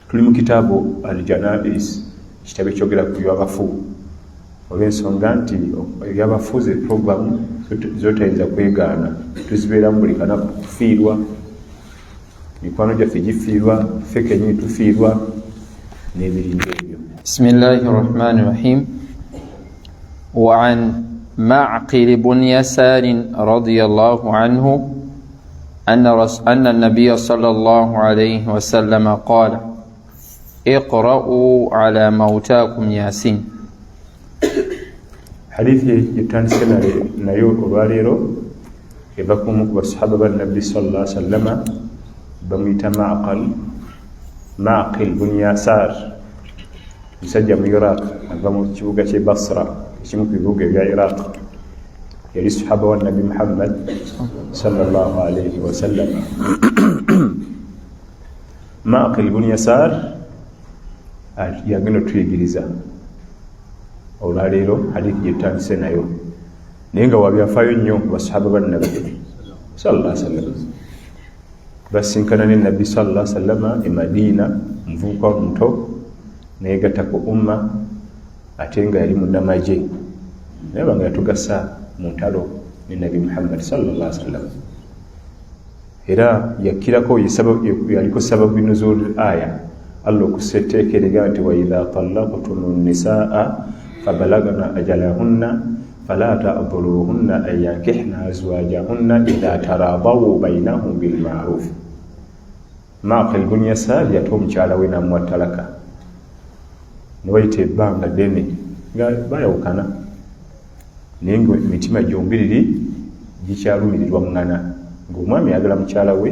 tuli mu kitaabu Al-Janaiz, kitabo ekyogera ku byabafu, olw'ensonga nti ebyabafuze programu zotayinza kwegaana, tuzibeeramu buli kanaku kufiirwa, mikwano gyaffe gifiirwa, ffe kennyini tufiirwa n'ebiringa ebyo. Bismillahi rahmani rahim. وعن معقل بن يسار رضي الله عنه أن النبي صلى الله عليه وسلم قال اقرأوا على موتاكم ياسين. حديث يتنسل نيو أباليرو يبقوم بصحابة النبي صلى الله عليه وسلم بميت معقل بن يسار مسجى من العراق بموت شبوكة بصرة شمك بوكة في العراق يلي صحابة النبي محمد صلى الله عليه وسلم. معقل بن يسار يغنو تريغريزا olwaleero hadithi gyetandise nayo naye nga wabyafaayo nnyo basahaba bannabbi sallallahu alaihi wasallam. Basinkana ne nabbi sallallahu alaihi wasallam e Madiina, muvubuka omuto naye gatta ku umma ate nga yali munnamagye naye banga yatugasa mu ntalo ne nabbi Muhammad sallallahu alaihi wasallam. Era yakkirako yaliko sababu nuzul aya Allah okuseteekerega nti wa idha talaqtumu nisaa فبلغنا أجلهن فلا تأضلوهن أن ينكحن أزواجهن إذا تراضوا بينهم بالمعروف. معقل بن يسار يتوم جالوين موتلكا نويت بانغ ديني bayawukana naye nga emitima gyombiriri gikyalumirirwa mungana, ng'omwami ayagala mukyala we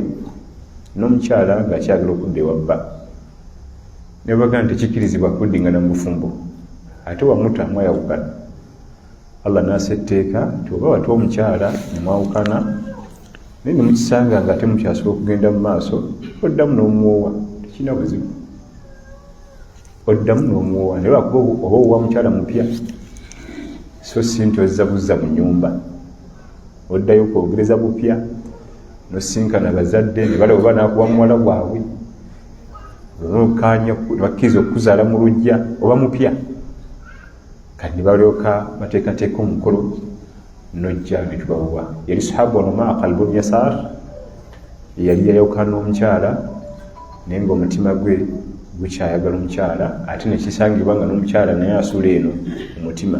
n'omukyala ng'akyagala okudda ewabba, ne baga nti tekikirizibwa kuddingana mu bufumbo ate wamuta mwayawukana. Allah n'asetteeka nti oba wate omukyala nemwawukana naye nemukisanga nga ate mukyasobola okugenda mu maaso, oddamu n'omuwoowa, tekirina buzibu, oddamu n'omuwoowa naye lwakuba oba owa mukyala mupya so si nti ozza buzza mu nnyumba, oddayo kwogereza bupya nosinkana bazadde ne balaba oba naakuba muwala gwabwe olwokanya bakkiriza okukuzaala mu lujja oba mupya kati balyoka bateekateeka omukolo nojja ne tubawa. Yali sahaba ono Ma'qal bun Yasar yali yayawukana n'omukyala naye ng'omutima gwe gukyayagala omukyala ate nekisangibwa nga n'omukyala naye asula eno omutima.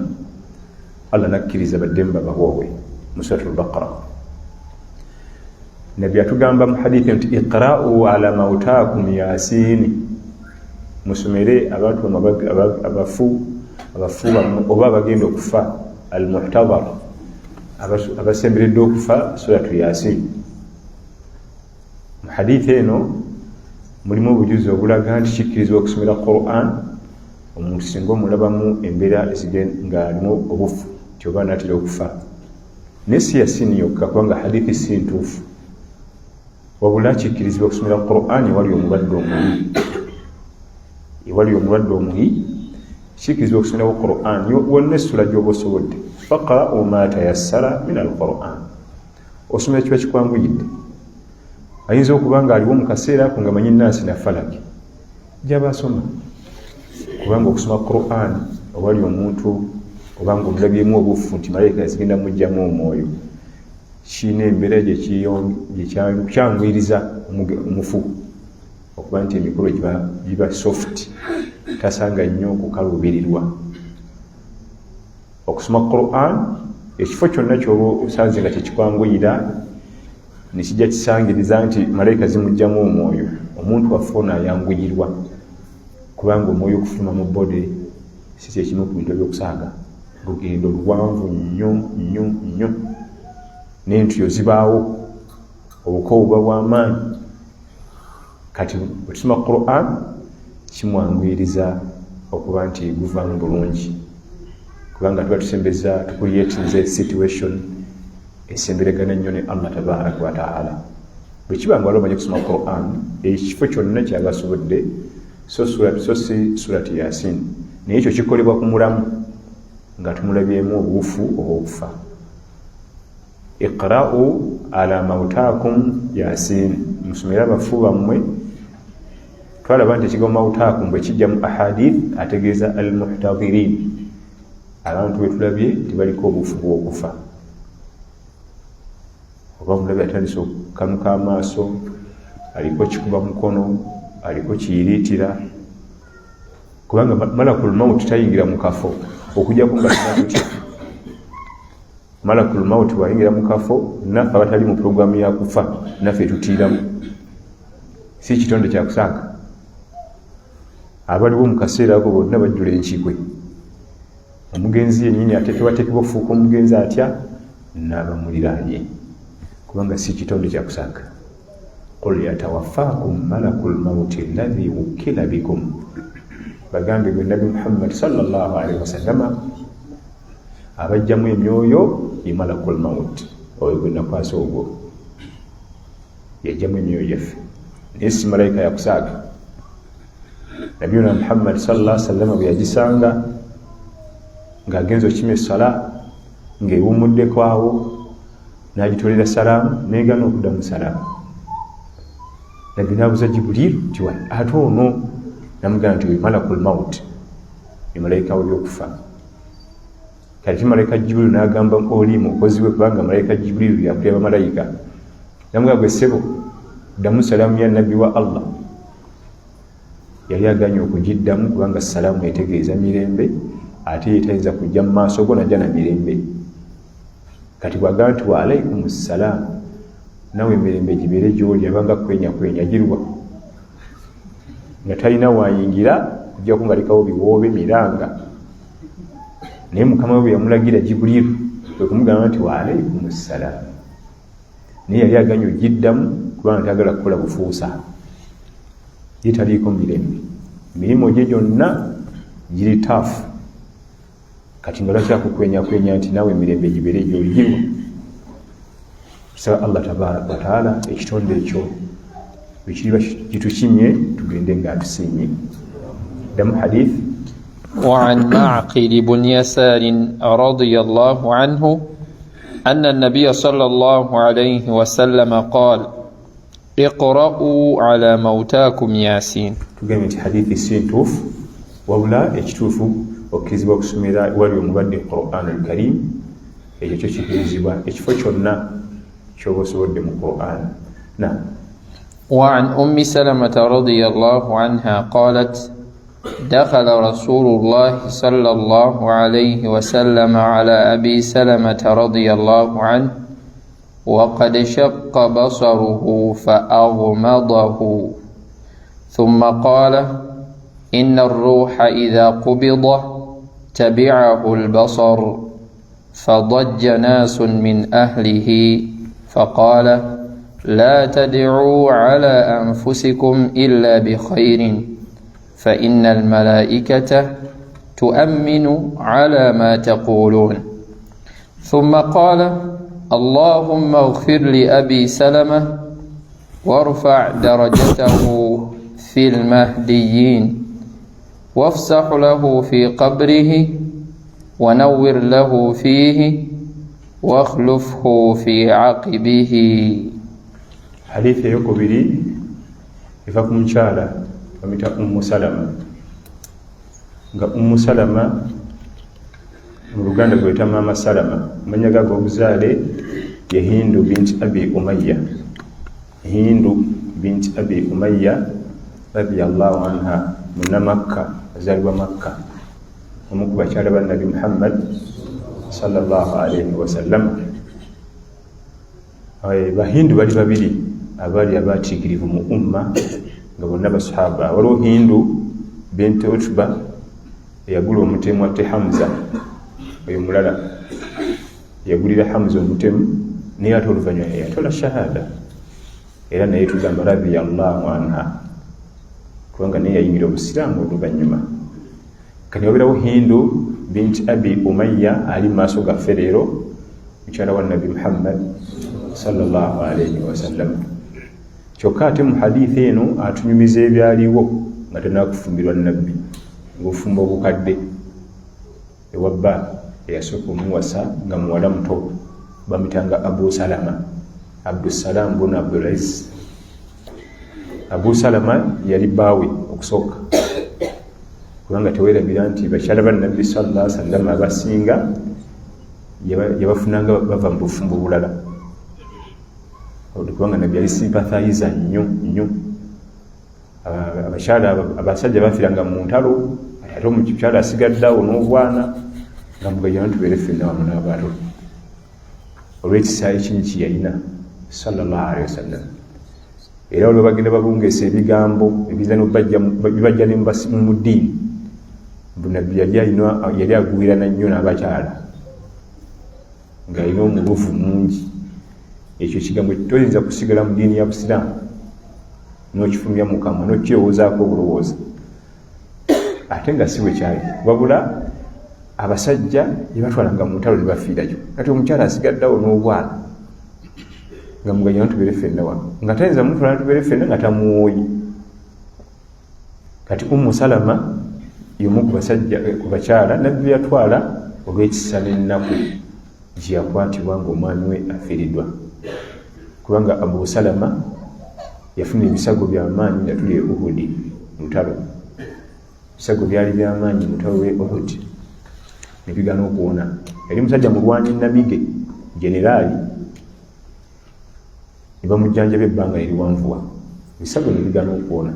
Allah nakkiriza badde babawoowe mu Suratul Baqara. Nabbi atugamba mu hadithi nti iqra'u ala mautakum Yasin, musomere abantu abafu oba abagenda okufa al-muhtadhar, abasemberedde okufa suratu Yasin. Mu hadithi eno mulimu obujuzi obulaga nti kikkirizibwa okusomera Quran omuntu singa omulabamu embeera nga alimu obufu nti oba naatera okufa. Naye si Yasin yokka kubanga hadithi si ntuufu, wabula kikkirizibwa okusomera Quran ewali omulwadde omuyi, kikkirizibwa okusomerawo Quran wonna essula gy'oba osobodde. Faqra'u ma tayassara min al-Quran, osomera kiba kikwanguyidde. Ayinza okuba nga aliwo mu kaseera ako nga manyi Naasi na Falaki, gy'aba asoma, kubanga okusoma Quran owali omuntu oba nga omulabyemu obufu nti malayika zigenda mujjamu omwoyo, kiina embeera gyekyanguyiriza omufu okuba nti emikolo giba soft, tasanga nnyo okukaluubirirwa. Okusoma Quran ekifo kyonna kyoba osanze nga tekikwanguyira nekijja kisangiriza nti malayika zimujjamu omwoyo, omuntu afuna ayanguyirwa, kubanga omwoyo okufuluma mu bode si kyekimu ku bintu ebyokusaaga, lugendo luwanvu nnyo nnyo nnyo, n'entyo zibaawo, obukoowu buba bw'amaanyi. Kati okusoma Quran kimwanguyiriza okuba nti guvaamu bulungi, kubanga tuba tukuliyetinze situation esemberegana nnyo ne Allah tabaraka wa taala. Bwe kiba nga waliwo omanyi okusoma Quran ekifo kyonna kyaba asobodde, so si surati Yasin, naye ekyo kikolebwa ku mulamu nga tumulabyemu obuufu obw'okufa. Iqra'u ala mautakum Yasin, musomere abafu bammwe twalaba nti ekigambo mawtaakum bwe kijja mu ahadith ategeeza almuhtadirin, abantu bwe tulabye tebaliko obufu bw'okufa, oba mulabye atandise okukanuka amaaso, aliko kikuba mukono, aliko kiyiriitira, kubanga malakul maut tayingira mu kafo okujjako nga tunatutya. Malakul maut bwayingira mu kafo, naffe abatali mu pulogulaamu ya kufa naffe tutiiramu, si kitonde kya kusaaka. Abaliwo mu kaseera ako bonna bajjula enkikwe, omugenzi yennyini ateekebwateekebwa okufuuka omugenzi atya n'abamuliraanye, kubanga si kitonde kya kusaaka. Qul yatawaffaakum malakul mauti alladhi wukkila bikum, bagambe gwe Nabi Muhammad sallallahu alaihi wasallama abajjamu emyoyo ye malakul maut, oyo gwe nakwasa ogwo yajjamu emyoyo yaffe, naye si malayika yakusaaka. Nabiyuna Muhammad sallallahu alaihi wasallam bwe yagisanga ng'agenza okimya essala ng'ewumuddeko awo, n'agitolera salaamu n'egaana okuddamu salaamu. Nabbi n'abuuza Jibuliiru nti ate ono, namugamba nti malakul maut, ye malayika w'ebyokufa. Kati malayika Jibuliiru n'agamba oli mukozi we, kubanga malayika Jibuliiru yakulira bamalayika, namugamba gwe ssebo, ddamu salaamu ya nabbi wa Allah. Yali aganye okugiddamu kubanga salaamu etegeeza mirembe, ate yetayinza kujja mu maaso go najja na mirembe. Kati bw'agamba nti wa alaikum salaamu, nawe emirembe gibeere gy'oli, abanga kwenya girwa nga talina wayingira kujjako nga lekawo biwoobe miranga. Naye Mukama we bwe yamulagira Jibuliiru kwe kumugamba nti wa alaikum salaamu, naye yali aganye ogiddamu kubanga tayagala kukola bufuusa, ye taliiko mirembe, emirimu gye gyonna giri taafu. Kati nga lwaki akukwenyakwenya nti nawe emirembe gibeere gy'oligirwa? Tusaba Allah tabaraka wa taala ekitonde ekyo bwe kiriba kitukimye tugende ng'atusiimye. Ddamu hadith. وعن معقل بن يسار رضي الله عنه أن النبي صلى الله عليه وسلم قال اقرأوا على موتاكم ياسين. تقول حديث سينتوف وولا اجتوفوا وكذبوا كسميرا ولي مبدئ القرآن الكريم اجتوشي كذبوا اجفوشنا شو سود من القرآن. نعم. وعن أم سلمة رضي الله عنها قالت دخل رسول الله صلى الله عليه وسلم على أبي سلمة رضي الله عنه وقد شق بصره فأغمضه ثم قال إن الروح إذا قبض تبعه البصر، فضج ناس من أهله فقال لا تدعوا على أنفسكم إلا بخير فإن الملائكة تؤمن على ما تقولون. ثم قال اللهم اغفر لأبي سلمة وارفع درجته في المهديين وافسح له في قبره ونور له فيه واخلفه في عقبه. حديث يكبري يفكم شارع ومتى أم سلمة. أم سلمة mu Luganda gweta Mama Salama, manyaga g'obuzaale ye Hindu binti Abi Umayya. Hindu binti Abi Umayya radiyallahu anha, munna Makka, azaalibwa Makka, omu ku bakyala ba Nabi Muhammad sallallahu alayhi wa sallam. Bahindu bali babiri abaali abaatiikirivu mu umma nga bonna basahaba. Waliwo Hindu binti Utba eyagula omutemu ate Hamza, oyo mulala yagulira Hamza omutemu naye ate oluvannyuma yatola shahada, era naye tugamba radiyallahu anha kubanga naye yayingira obusiraamu oluvannyuma. Kati wabirawo Hindu binti Abi Umayya ali mu maaso gaffe leero, mukyala wa Nabi Muhammad sallallahu alayhi wa sallam. Kyokka ate mu hadithi eno atunyumiza ebyaliwo nga tennakufumbirwa Nabbi, ng'ofumba obukadde ewabba eyasooka omuwasa nga muwala muto bamutanga Abu Salama, Abdussalam bun Abdulaziz. Abu Salama yali baawe okusooka kubanga teweerabira nti bakyala ba Nabbi sallallahu alaihi wasallam abasinga yabafunanga bava mu bufumbo bulala kubanga Nabbi yali sympathizer nnyo abasajja bafiiranga mu ntalo ate omukyala asigaddeawo n'obwana nga mugayana tubeere ffenna wamu n'abato olw'ekisa ekingi kye yalina sallallahu alaihi wasallam. Era olwo bagenda babungeesa ebigambo bibajja ne mu ddiini Nabbi yali agwirana nnyo n'abakyala ng'alina omuluvu mungi. Ekyo ekigambo toyinza kusigala mu ddiini ya Busiraamu n'okifulumya mu kamwa n'okirowoozaako obulowooza ate nga si bwe kyali, wabula abasajja yebatwalanga mu ntalo ne bafiirayo kati omukyala asigaddeawo n'obwana nga muganya tubeere ffenna wano nga tayinza mutwala tubeere ffenna nga tamuwooyi. Kati Salama y'omu ku bakyala Nabbi yatwala olw'ekisa n'ennaku gye yakwatibwa ng'omwami we afiiriddwa kubanga Abu Salama yafuna ebisago by'amaanyi nga tuli e Uhud mutalo. Ebisago byali by'amaanyi mutalo we Uhud ne bigana okuwona. Yali musajja mulwanyi Nabige generaali ne bamujjanjaba ebbanga eriwanvuwa, ebisago ne bigana okuwona.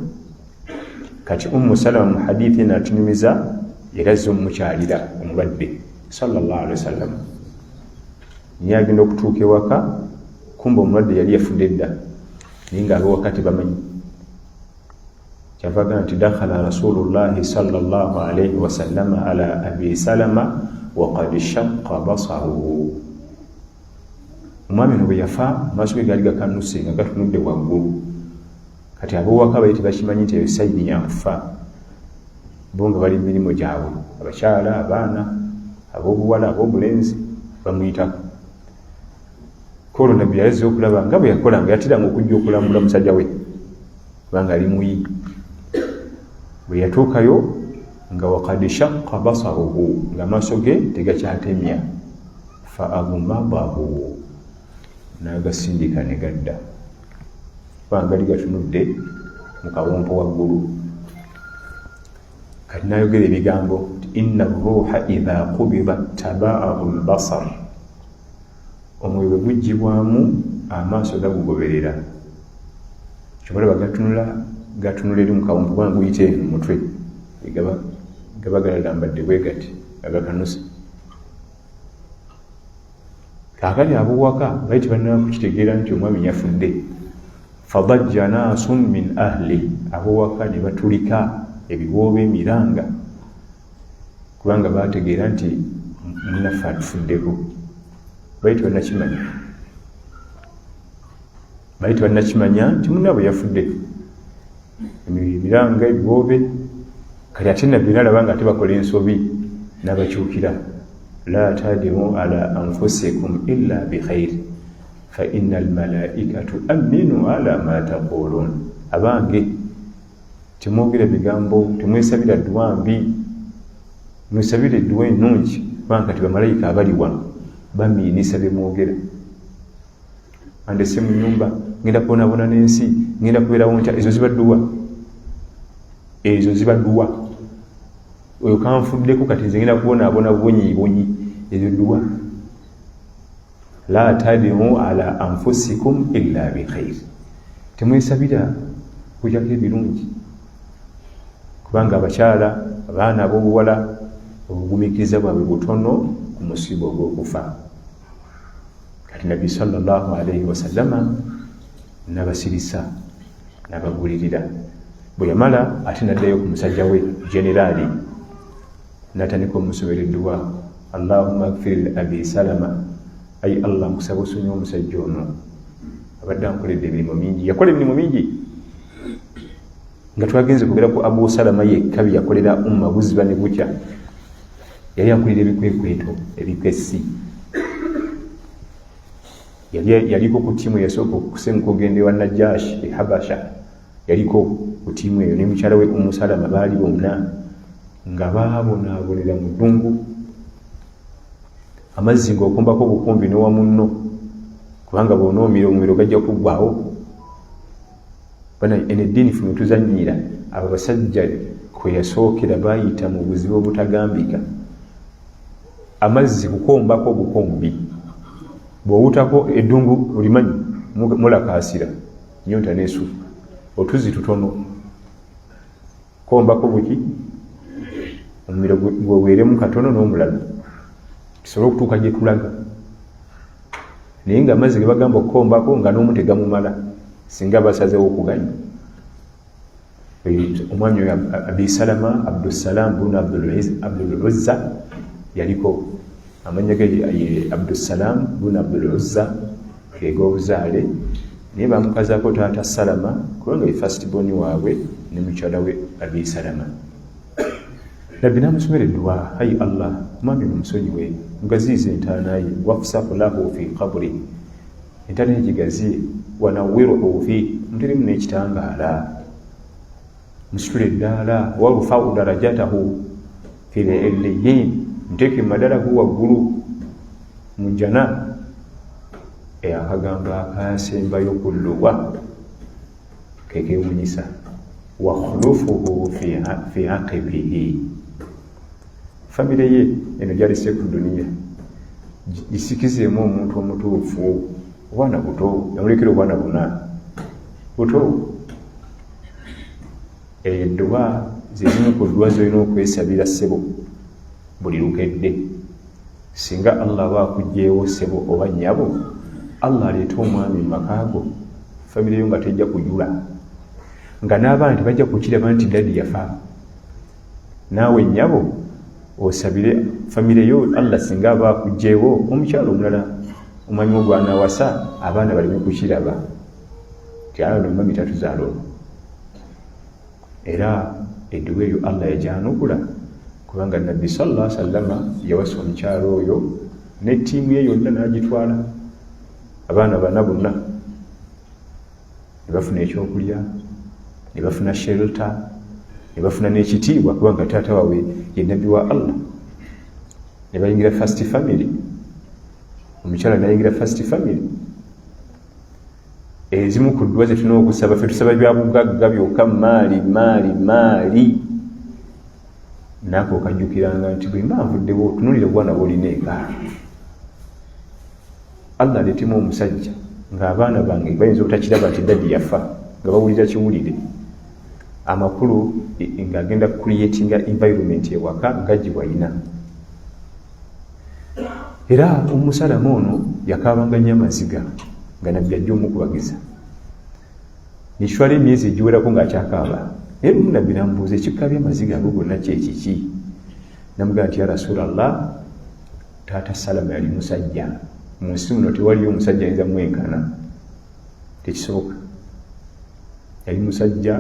Kati Salama mu hadithi n'atunyumiza yarazze omukyalira omulwadde sallallahu alaihi wasallam naye agenda okutuuka ewaka kumba omulwadde yali yafudde dda naye ng'ab'ewaka tebamanyi. Kyava agamba nti dakhala rasulullahi sallallahu alaihi wasallam ala Abi Salama wa qad shaqqa basaruhu. Omwami no bwe yafa amaaso ge gaali gakanuse nga gatunudde waggulu. Kati ab'ewaka baali tebakimanyi nti eyo sayini yakufa, bo nga bali mirimu gyabwe, abakyala, abaana, ab'obuwala, ab'obulenzi bamuyitako. Kolo Nabbi yazze okulaba nga bwe yakola nga yatiranga okujja okulambula musajja we kubanga ali muyi. Bwe yatuukayo nga waqad shaqqa basaruhu ng'amaaso ge tegakyatemya, fa aghmadahu n'agasindika ne gadda kubanga gali gatunudde mu kawompo waggulu. Kati n'ayogera ebigambo inna ruuha idha qubida tabaahu albasar, omwoyo bwe guggyibwamu amaaso gagugoberera. Kyobalaba gatunula eri mu kawompo kubanga guyite mu mutwe gaba galambadde bwe gati agakanuse. Kaakati ab'ewaka baali tebannaba kukitegeera nti omwami yafudde. Fadajja naasun min ahli, ab'ewaka ne batulika ebiwoobe emiranga kubanga baategeera nti munnaffe atufuddeko. Baali tebannakimanya nti munnaabwe yafudde. Emiranga ebiwoobe. Kati ate Nabbi n'alaba nga ate bakola ensobi n'abakyukira. La tadimu ala anfusikum illa bikhair fa inna almalaikatu aminu ala ma taqulun. Abange temwogera bigambo, temwesabira dduwa mbi, mwesabire edduwa ennungi kubanga kati bamalayika abali wano bamiinisa bye mwogera. Andese mu nnyumba ngenda kubonaabona n'ensi, ngenda kubeerawo ntya, ezo ziba dduwa. Oyo kanfuddeko kati nze ngenda kubonaabona bunyi ezo dduwa. La tadimu ala anfusikum illa bikhair, temwesabira kujjako ebirungi kubanga abakyala, abaana ab'obuwala obugumiikiriza bwabwe butono ku musiiba ogw'okufa. Kati Nabbi sallallahu alaihi wasallama n'abasirisa n'abagulirira. Bwe yamala ate n'addayo ku musajja we generaali n'atandika omusomera edduwa, Allahumma gfir li Abi Salama, ayi Allah nkusaba osonyiwe omusajja ono abadde ankoledde emirimu mingi. Yakola emirimu mingi nga twagenze kugera ku Abu Salama yekka bye yakolera buziba ne bukya. Yali akulira ebikwekweto ebikwesi. Yaliko ku ttiimu yasooka okusenguka okugenda ewa Najashi e Habasha, yaliko ku ttiimu eyo ne mukyala we Salama baali bonna nga baabonaabonera mu ddungu, amazzi ng'okumbako obukumbi n'owa munno kubanga bw'onoomira omuliro gajja kuggwaawo. bana ene dini fino tuzanyira abo basajja kwe yasookera bayita mu buzibu obutagambika amazzi kukombako bukombi bwowutako eddungu olimanyi mulakasira nyonta nesu otuzi tutono kombako buki omumiro gweweeremu katono n'omulala kisobola okutuuka gye tulaga naye nga amazzi ge bagamba okukombako nga n'omu tegamumala singa basazewo okuganya omwami oyo Abi Salama Abdussalam bun Abdul Uzza yaliko amanya ge Abdussalam bun Abdul Uzza g'obuzaale naye bamukazaako taata Salama kubanga ye first born waabwe ne mukyala we Abi Salama. Nabbi n'amusomera edduwa, ayi Allah omwami omusonyiwe mugaziize entaana ye wafsahu lahu fi qabri, entaana ye gigaziye wanawwiruhu fi muteremu n'ekitangaala musitule eddaala warufau darajatahu fi l-illiyin muteeke maddalahu waggulu mu jana akagambo akasembayo kulluwa kekewunyisa wakhulufuhu fi aqibihi famire ye eno gyalise ku duniya gisikizeemu omuntu omutuufu obwana buto yamulekera obwana buna buto edduwa zezimu ku dduwa zolina okwesabira ssebo buli lukedde singa Allah aba akugyewo ssebo oba nnyabo Allah aleeta omwami mu makaago famire yo nga tejja kujula nga n'abantu bajja kukiraba nti dadi yafa naawe nnyabo osabire famire yo Allah singa aba akugyewo omukyalo omulala omwami ogwanaawasa abaana baleme kukiraba ti ayo nomami tatuzaalo era edduwa eyo Allah yagyanukula kubanga nabbi sallallahu alaihi wasallama yawasa omukyalo oyo ne ttiimu ye yonna n'agitwala abaana bana bonna ne bafuna ekyokulya ne bafuna shelter ne bafuna n'ekitiibwa kubanga taata waabwe ye nabbi wa Allah ne bayingira first family omukyala nayingira first family ezimu ku dduwa zetulina okusaba ffe tusaba bya bugagga byokka maali naako okajjukiranga nti bwe mba nvuddewo otunuulire obwana bwolina eka Allah aleetemu omusajja ng'abaana bange bayinza obutakiraba nti dadi yafa nga bawulira kiwulire amakulu ng'agenda creatinga environment ewaka ngagibwalina era omusalama ono yakaabanganya amaziga nga nabbi ajja omukubagiza nekitwala emyezi egiwerako ng'akyakaaba naye lumu nabbi namubuuza ekikka by'amaziga ago gonna kyekiki namugamba nti ya Rasulallah taata Salama yali musajja mu nsi muno tewaliyo omusajja ayinza mwenkana tekisoboka yali musajja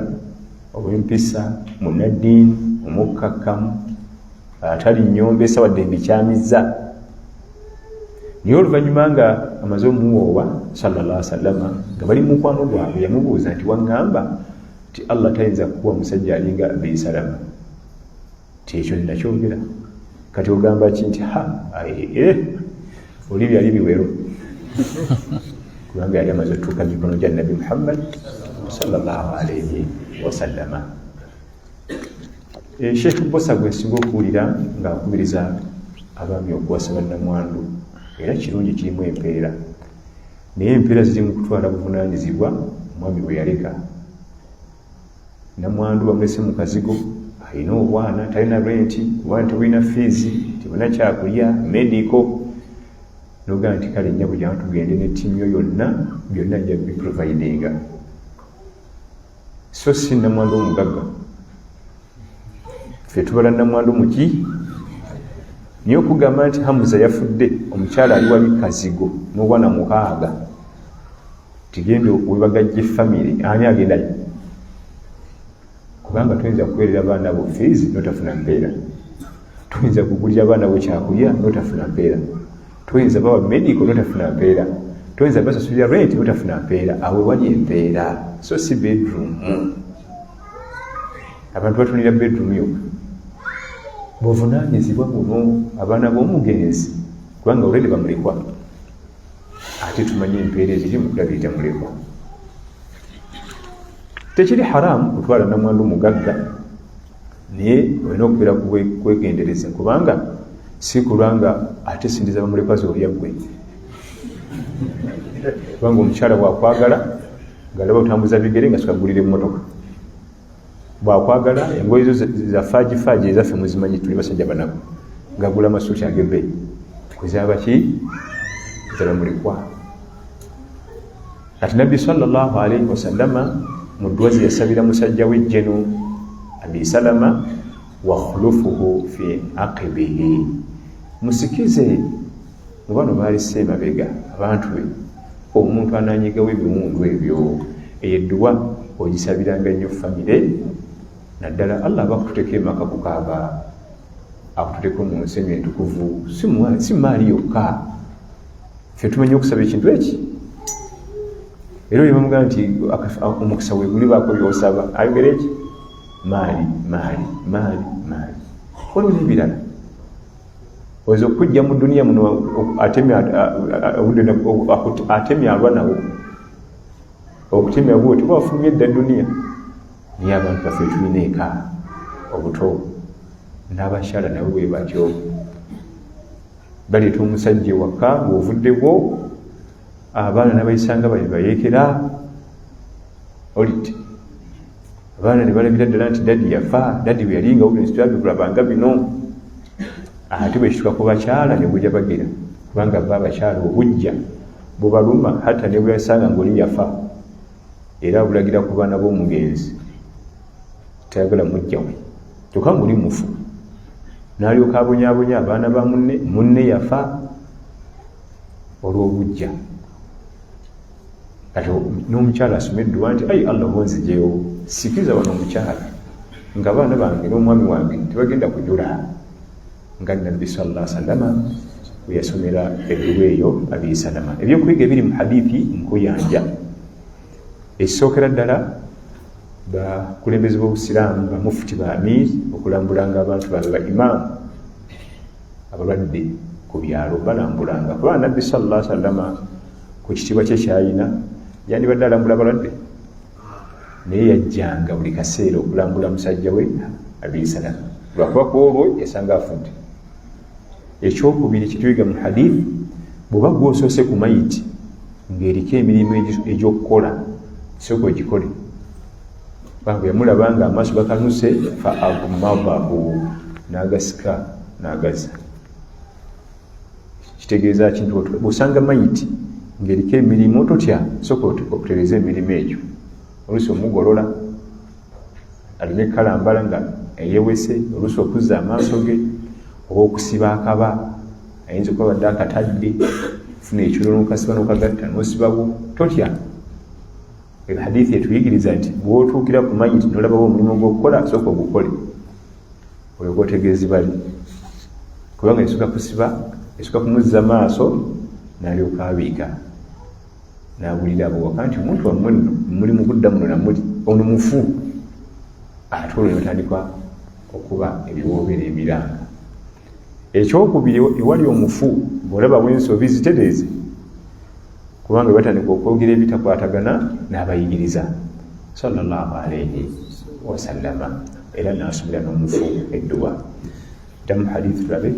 ow'empisa munnaddiini omukkakkamu atali nnyombeesa wadde mbikyamizza naye oluvannyuma nga amaze omuwoowa sallallahu alaihi wasallama nga bali mu mukwano gwabwe yamubuuza nti waŋŋamba nti Allah tayinza kukuwa musajja alinga Abi Salama ti ekyo nnakyogera kati ogamba ki nti oli byali biwero kubanga yali amaze otuuka mikono gya Nabbi Muhammad sallallahu alaihi wasallama. Sheikh Bosa gwe nsinga okuwulira ng'akubiriza abaami okuwasa bannamwandu era kirungi kirimu empeera naye empeera ziri mu kutwala buvunaanyizibwa omwami bwe yaleka namwandu bamulese mu kazigo alina obwana talina renti obwana tebulina fiizi tebulina kyakulya medico noga nti kale nnyabo gyamu tugende ne ttiimu yo yonna byonna nja biprovidinga so si namwandu omugagga ffe tubala namwandu muki niyo okugamba nti Hamza yafudde omukyala ali wali kazigo n'obwana 6 tigende webagajja family ani agendayo kubanga tuyinza kuweerera abaana bo fees notafuna mpeera tuyinza kugulira abaana bo kyakulya notafuna mpeera tuyinza bawa medical notafuna mpeera tuyinza basasulira rent notafuna mpeera awe wali empeera so si bedroom abantu batunira bedroom yo buvunaanyizibwa buno abaana b'omugenzi kubanga olwedde bamulekwa ate tumanye empeera eziri mu kulabirira mulekwa tekiri haramu kutwala namwandu mugagga naye olina okubeera kwegendereza kubanga si kulwanga ate sindiza bamulekwazi olyaggwe kubanga omukyala bwakwagala ngaalaba otambuza bigere nga sikagulira emmotoka bwakwagala engoye zo za faaji ezaffe muzimanyi tuli basajja banaku ngagula amasuuti ag'ebbeeyi kuzabaki zabamulekwa kati nabbi sallallahu alaihi wasallama mu ddwazi yasabira musajja w'ejjeno abi salama wakhulufuhu fi aqibihi musikize mubano baali semabega abantu be omuntu ananyigawo ebiwundu ebyo eyeddwa ogisabiranga nnyo famire naddala allah abakututeeka emaka kukaaba akututeeka mu nsenyu entukuvu si maali yokka ffe tumanyi okusaba ekintu eki era oyo bamugamba nti omukisa weguli baako byosaba ayogera eki maali waliwo n'ebirala oyinza okujja mu duniya muno atemya alwa nawo okutemya bwo tibafumye edda duniya naye abantu baffe tulina eka obuto n'abakyala nabo bwe batyo baleeta omusajja ewaka ng'ovuddebwo abaana nabayisanga bayeekera olite abaana ne balabira ddala nti dadi yafa dadi bwe yalinga wabitulabanga bino ate bwekituka ku bakyala ne bujja bagera kubanga ba abakyala obujja bubaluma hata ne bweyasanga ng'oli yafa era bulagira ku baana b'omugenzi tayagala mujja we kyokka ng'oli mufu n'alyoka abonyaabonya abaana ba munne yafa olw'obujja kati n'omukyala asomeddwa nti ayi allah bonzijeewo sikiriza wano omukyala nga abaana bange n'omwami wange tebagenda kujula nga nabbi sallallahu alaihi wasallama bwe yasomera edduwa eyo abi salama ebyokuyiga ebiri mu hadithi nkuyanja ekisookera ddala bakulembeze b'obusiraamu bamufuti ba amir okulambulanga abantu babe ba imaamu abalwadde ku byalo balambulanga kubanga nabbi sallallahu alaihi wasallama ku kitiibwa kye kyayina yandibadde alambula abalwadde naye yajjanga buli kaseera okulambula musajja we abi salama lwakuba ku olwo yasanga afudde ekyokubiri kituyiga mu hadithi bw'oba gw'osoose ku mayiti ng'eriko emirimu egy'okukola kisooka ogikole bwe yamulaba nga amaaso gakanuse fa agmabahu n'agasika n'agaza kitegeeza kintu bw'osanga mayiti ng'eriko emirimu totya sooka okutereeza emirimu egyo oluusi omugolola alina ekkalambala nga eyewese oluusi okuzza amaaso ge oba okusiba akaba ayinza okuba badde akatadde funa ekiro n'okasiba n'okagatta n'osibawo totya hadithi etuyigiriza nti bw'otuukira ku mayiti n'olabawo omulimu gw'okukola sooka ogukole oyo gwotegeezi bali kubanga esooka kusiba esooka kumuzza maaso n'alyoka abiika n'abulira abowaka nti omuntu wammwe nno muli mu kudda muno namuli ono mufu ate olwo ne batandika okuba ebiwoobera emiranga ekyokubiri ewali omufu bw'olabawo ensobi zitereeze kubanga batandika okwogera ebitakwatagana n'abayigiriza sallallahu alaihi wasallama era n'asomera n'omufu edduwa ddamu hadithi tulabe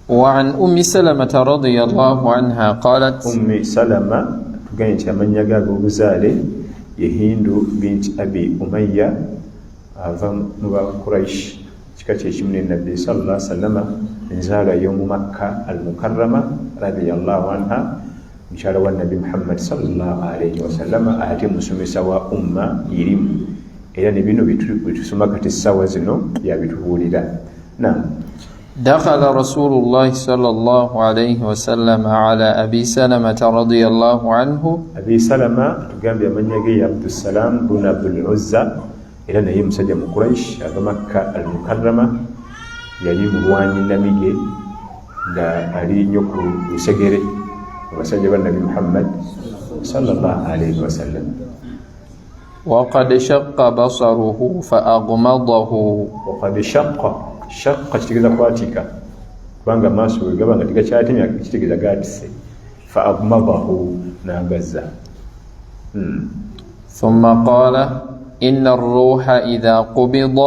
وعن أم سلمة رضي الله عنها قالت أم سلمة تقول أمانيا قابو بزالي يهند بنت أبي أمية أظن قريش كتش من النبي صلى الله عليه وسلم نزال يوم مكة المكرمة رضي الله عنها إن شاء الله النبي محمد صلى الله عليه وسلم أهتم مسلم سوا أمة يريم إلى نبينا بتسمى السوا زنو يا بتقولي نعم دخل رسول الله صلى الله عليه وسلم على أبي سلمة رضي الله عنه أبي سلمة قال من يجي عبد السلام بن عبد العزى إلى نيم سجى قريش هذا مكة المكرمة يلي مرواني النبي دا علي نيوكو يسجري وسجى النبي محمد صلى الله عليه وسلم وقد شق بصره فأغمضه وقد shaqqa kitegeeza kwatika kubanga amaaso we gaba nga tegakyatemya kitegeeza gaatise fa agmadahu n'agazza ثم قال إن الروح إذا قبض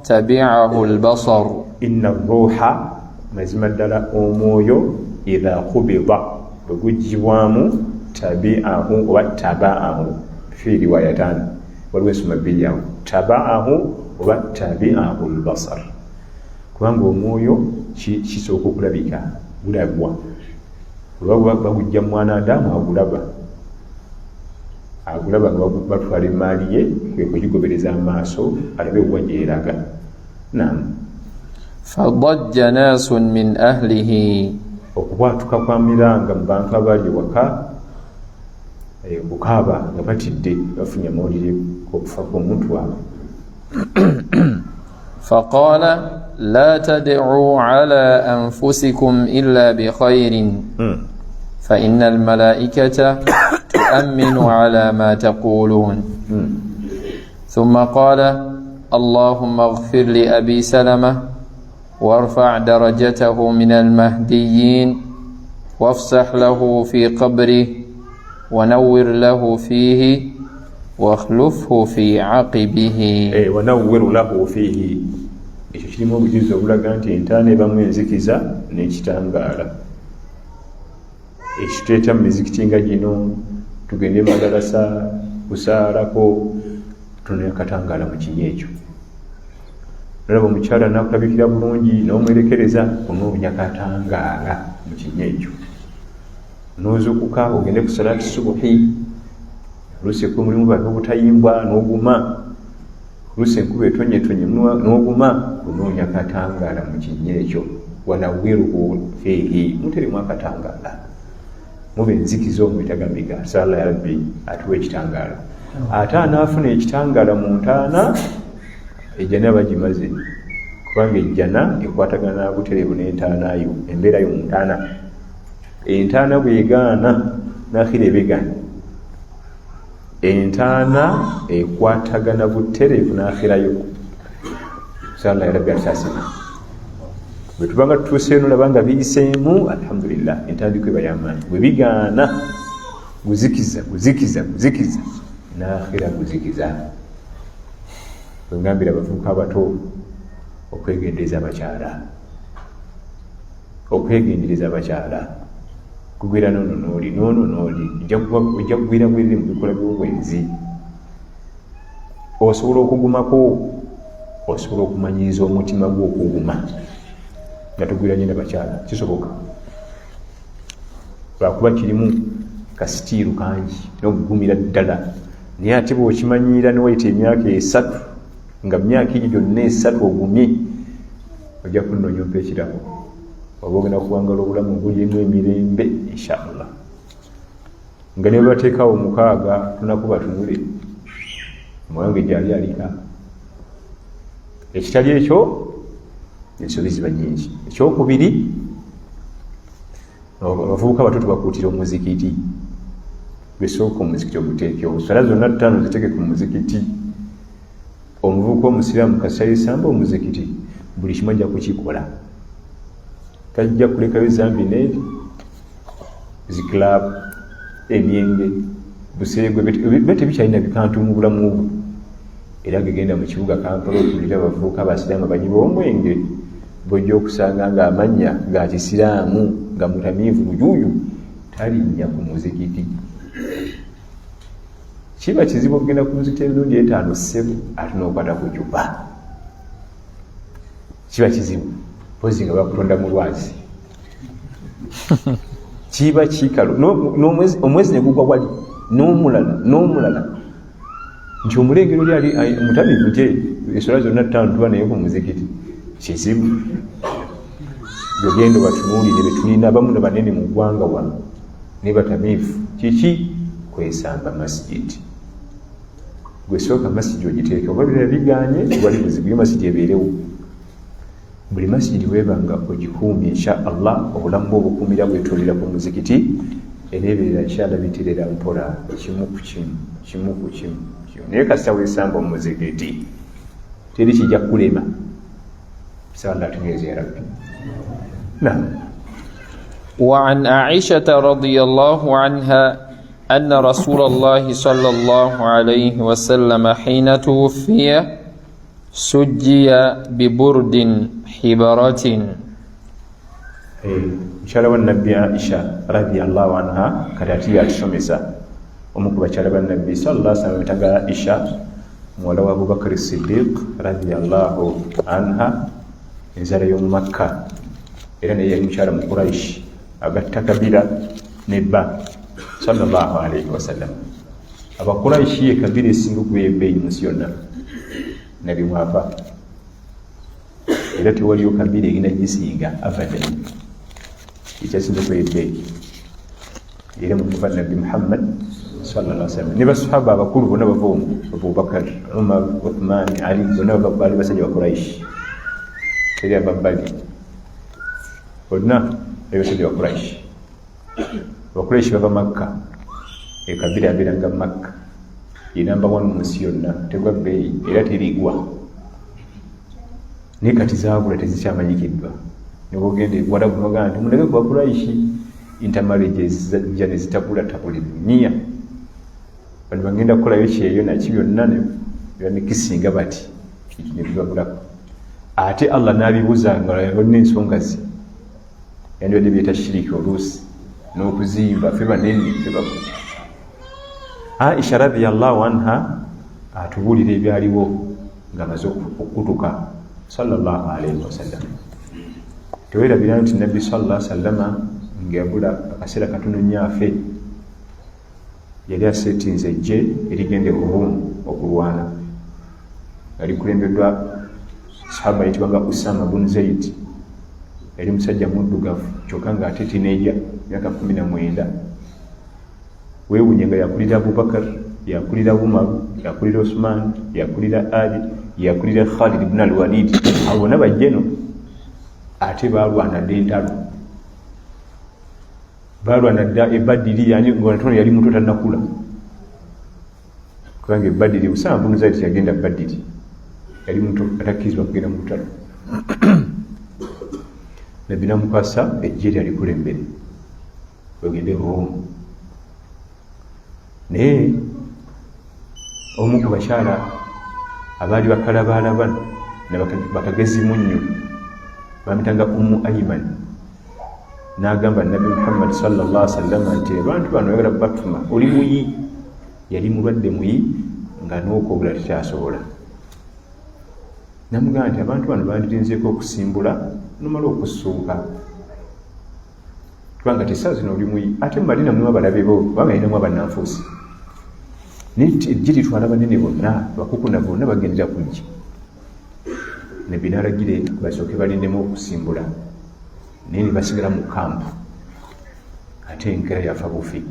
تبعه البصر. إن الروح mazima ddala omwoyo idha qubida bwe gugibwamu tabi'ahu oba taba'ahu fi riwayatan waliwo ensoma bbiri awo taba'ahu oba tabi'ahu albasar kubanga omwoyo kisooka okulabika gulabwa olwa bagujja mwana adamu agulaba nga batwala emaali ye kwe kugigobereza amaaso alabe wa gyeraga. Naam. فضج ناس من أهله. okubwatuka kwa miranga mu bantu abali waka bukaaba nga batidde bafunye amawulire okufa kw'omuntu waabwe. فقال لا تدعوا على أنفسكم إلا بخير فإن الملائكة تؤمن على ما تقولون. ثم قال اللهم اغفر لأبي سلمة وارفع درجته من المهديين وافسح له في قبره ونور له فيه واخلفه في عقبه. ونور له فيه ekyo kirimu obujulizi obulaga nti entaana ebamu enzikiza n'ekitangaala. Ekitweta mu mizikiti nga gino tugende madarasa kusaalako tunene katangaala mu kinyi ekyo. Nolaba omukyala nakulabikira bulungi n'omwerekereza onoonya katangaala mu kinyi ekyo. N'ozuukuka ogende ku salaati subuhi oluusi omulimu bava obutayimbwa n'oguma oluusi enkuba etonyetonye n'oguma onoonya katangaala mu kinyi ekyo. Wanawwiruhu fiihi muteremu akatangaala mube enzikiza omwetagambiga sala ya rabbi atuwa ekitangaala. Ate anaafuna ekitangaala mu ntaana ejjana bagimaze kubanga ejjana ekwatagana butereevu n'entaanayo embeerayo mu ntaana. Entaana bwegaana n'akhira ebegana. Entaana ekwatagana butereevu n'akhirayo sala ya rabbi atasasina. Bwe tubanga tutuuse eno labanga biyiseemu alhamdulillah entandikwa eba y'amaanyi. Bwe bigaana guzikiza n'akhira guzikiza. Bwengambira abavubuka abato okwegendereza abakyala kugwira noono n'oli ojja kugwira bwiriri mu bikola by'obwenzi. Osobola okugumako osobola okumanyiriza omutima gwo okuguma nga tugwiranye n'abakyala kisoboka lwakuba kirimu kasitiiru kangi n'okugumira ddala. Naye ate bw'okimanyira ne wayita emyaka 3 nga myaka egyo gyonna 3 ogumye ojja kunoonya ompa ekirabo oba ogenda kuwangala obulamu bulimu emirembe inshallah. Nga ne bateekawo 6 tunakuba tunule muwange gyali alika. Ekitali ekyo ensobi ziba nnyingi. Ekyokubiri abavubuka abato tubakuutira omuzikiti. Besooka omuzikiti oguteekewo sala zonna 5 ziteeke ku muzikiti. Omuvubuka omusiraamu kasayisamba omuzikiti buli kimu ajja kukikola. Tajja kulekayo zambi neeri zikilaabu emyenge buseegwe bete bikyalina bikantu mu bulamu bwo. Era gegenda mu kibuga Kampala otuulira abavubuka abasiraamu abanyiba omwenge bwojja okusanga nga amannya ga kisiraamu nga mutamiivu bujuuju talinnya ku muzikiti. Kiba kizibu okugenda ku muzikiti emirundi 5 7 ate n'okwata ku jjuba. Kiba kizibu pozi nga bakutonda mu lwazi. Kiba kikalu omwezi ne gugwa wali n'omulala nti omulengero lyali omutamiivu nti essola zonna 5 tuba naye ku muzikiti kizibu. Byogendo batunuulire betulina abamu ne banene mu ggwanga wano ne batamiivu kiki kwesamba masjidi. Gwe sooka masjidi ogiteeke oba birala biganye wali buzibu yo masjidi ebeerewo. Buli masjidi weebanga ogikuumye insha Allah obulamu bwo obukuumira bwetolera ku muzikiti era ebirala inshallah biterera mpola kimu ku kimu. Naye kasita weesamba mu muzikiti teri kijja kulema. Sala tugeeze ya Rabbi. وعن عائشة رضي الله عنها أن رسول الله صلى الله عليه وسلم حين توفي سجي ببرد حبرة. Mshala wa Nabbi Aisha radhiyallahu anha kadati yatusomesa omukuba kyala ba Nabbi sallallahu alaihi wasallam taga Aisha muwala wa Abubakar Siddiq radhiyallahu anha enzala y'omu Makka era naye yali mukyala mu Quraish agatta kabira nebba sallallahu alaihi wasallam. Abaquraish ye kabira esinga okuba ebbeeyi mu nsi yonna nabi mwafa era tewaliyo kabira erina gisinga abadan ikyasinga okuba ebbeeyi era mukuva Nabbi Muhammad sallallahu alaihi wasallam ne basahaba abakulu bonna bava omwo Abubakar, Umar, Uthman, Ali bonna baali basajja ba Quraish teri ababbali bonna bali basajja ba Quraish. Abakuraishi bava Makka ekabira abiranga Makka inamba wanu mu nsi yonna tegwa bbeeyi era terigwa naye kati zaabula tezikyamanyikiddwa nebogende Warabu nogaa nti muleke ku Bakuraishi intermarriages zijja ne zitabula dunia bano bagenda kukolayo kyeyo naki byonna nekisinga bati nebibabulako ate Allah n'abibuuza nga yonna ensonga ze yandibadde byeta shiriki oluusi n'okuzimba fe banene fe bakulu. Aisha radhiyallahu anha atubuulira ebyaliwo ng'amaze okutuka sallallahu alaihi wasallam. Teweerabira nti Nabbi sallallahu alaihi wasallama ng'abula akaseera katono nnyo afe yali aseetinze ejje erigende Rum okulwana nga likulembeddwa sahaba yitibwanga Usama bun Zaid yali musajja muddugavu kyokka ng'ate tineeja myaka 19 weewunye nga yakulira Abubakar, yakulira Umar, yakulira Osman, yakulira Ali, yakulira Khalid ibn al-Walid. Abo bonna bajjeno ate baalwana dda entalo baalwana dda ebbadiri yani ng'onatono yali muto tannakula kubanga ebbadiri Usama bun Zaid yagenda bbadiri yali muto atakkirizibwa kugenda mu lutalo Nabbi namukasa ejje lyalikulembere bagende Rum naye omu ku bakyala abaali bakalabalaba bakagezi munnyo bamitanga Ummu Ayman n'agamba Nabbi Muhammad sallallahu alaihi wasallam nti abantu bano bagala batuma oli muyi yali mulwadde muyi nga n'okobula tekyasobola namugamba nti abantu bano bandirinzeeko okusimbula nomala okusuuka kubanga tesaazi zino oli muyi ate mu Madina mulimu abalabe bo kubanga yinamu abannanfuusi naye ejje litwala banene bonna bakukuna bonna bagendera kujja Nabbi n'alagire basooke balindemu okusimbula naye ne basigala mu kampu ate enkera yafa bufi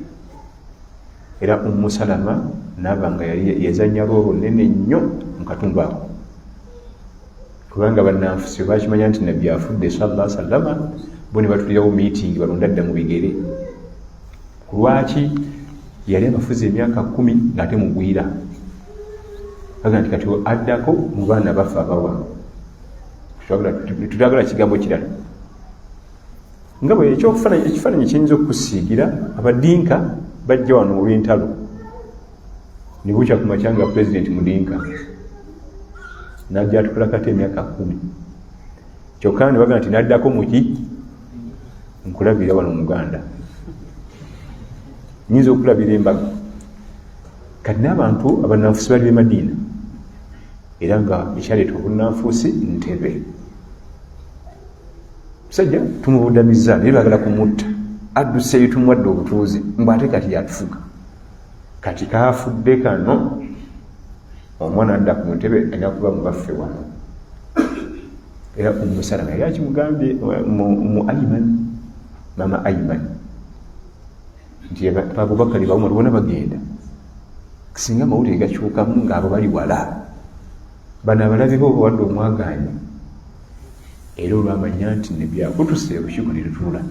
era Ummu Salama n'aba nga yali yazannya roolo nnene nnyo mu katundu ako kubanga bannanfuusi bakimanya nti Nabbi afudde sallallahu alaihi wasallama bo ne batulirawo miitingi balonda dda mu bigere kulwaki yali abafuzi emyaka 10 ng'ate mugwira aga nti kati addako mu baana bafa abawa tutagala kigambo kirala nga bwe ekifaananyi kiyinza okukusiigira abadinka bajja wano olw'entalo ne bukya ku makya nga pulezidenti mudinka najja atukulako ate emyaka 10 kyokka ne bagamba nti naddako muki nkulabira wano Muganda nyinza okulabira embaga kati n'abantu abannanfuusi bali b'e Madiina era nga ekyaleeta obunnanfuusi Ntebe musajja tumubudamizza naye baagala kumutta adduseeyo tumuwadde obutuuzi mbu ate kati yatufuga kati kaafudde kano omwana adda ku ntebe alina kuba mubaffe wano era Ummu Salama yali akimugambye mu Ayman mama Ayman nti Abubakari ba Umar bona bagenda singa mawulire gakyukamu ng'abo bali wala bano abalabe bo bawadde omwagaanya era olwamanya nti ne byakutuse olukiiko ne lutuula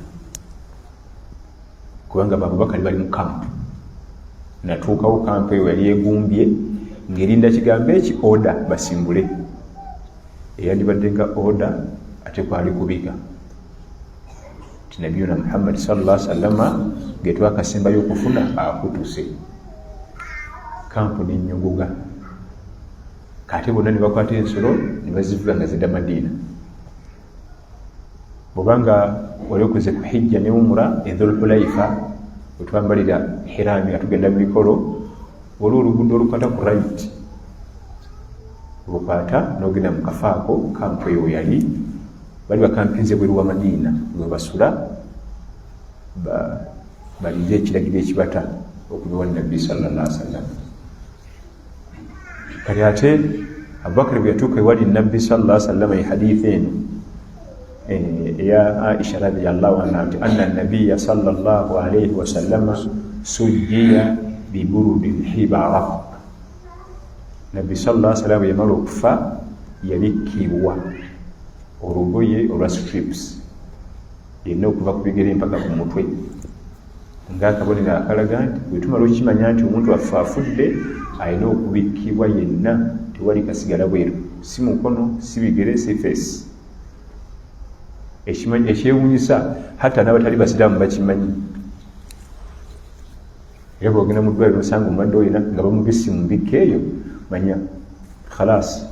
kubanga Abubakari bali mu kampu natuukawo kampu eyo yali egumbye ng'erinda kigambo eki oda basimbule eyandibadde nga oda ate kwali kubiga nti nabiyuna Muhammad sallallahu alaihi wasallam getwakasembayo okufuna akutuse. Kampu n'ennyuguga kati bonna ne bakwata ensolo ne bazivuga nga zidda Madiina. Bw'obanga wali okuze ku hijja ne umura Dhul Hulaifa wetwambalira hirami nga tugenda mu mikolo, waliwo oluguudo olukwata ku right, lukwata n'ogenda mu kafaako kampu eyo yali bali bakampinze bweru wa Madiina we basula balinze ekiragiro ekibata okubiwa Nabbi sallallahu alaihi wasallam. Kati ate Abubakar bwe yatuuka ewali Nabbi sallallahu alaihi wasallam hadithi eno ya Aisha radhiyallahu anha nti anna nabiyya sallallahu alaihi wasallam sujjiya bi burudin hibara. Nabbi sallallahu alaihi wasallam yamala okufa yabikkibwa olugoye olwa strips yenna okuva ku bigere mpaka ku mutwe ng'akabonero akalaga nti bwe tumala okimanya nti omuntu waffe afudde alina okubikkibwa yenna, tewali kasigala bweru, si mukono si bigere si feesi. Ekyewuunyisa hatta n'abatali basiraamu bakimanyi. Era bw'ogenda mu ddwaliro osanga omulwadde olina nga bamubisse mu mbikka eyo, manya khalaas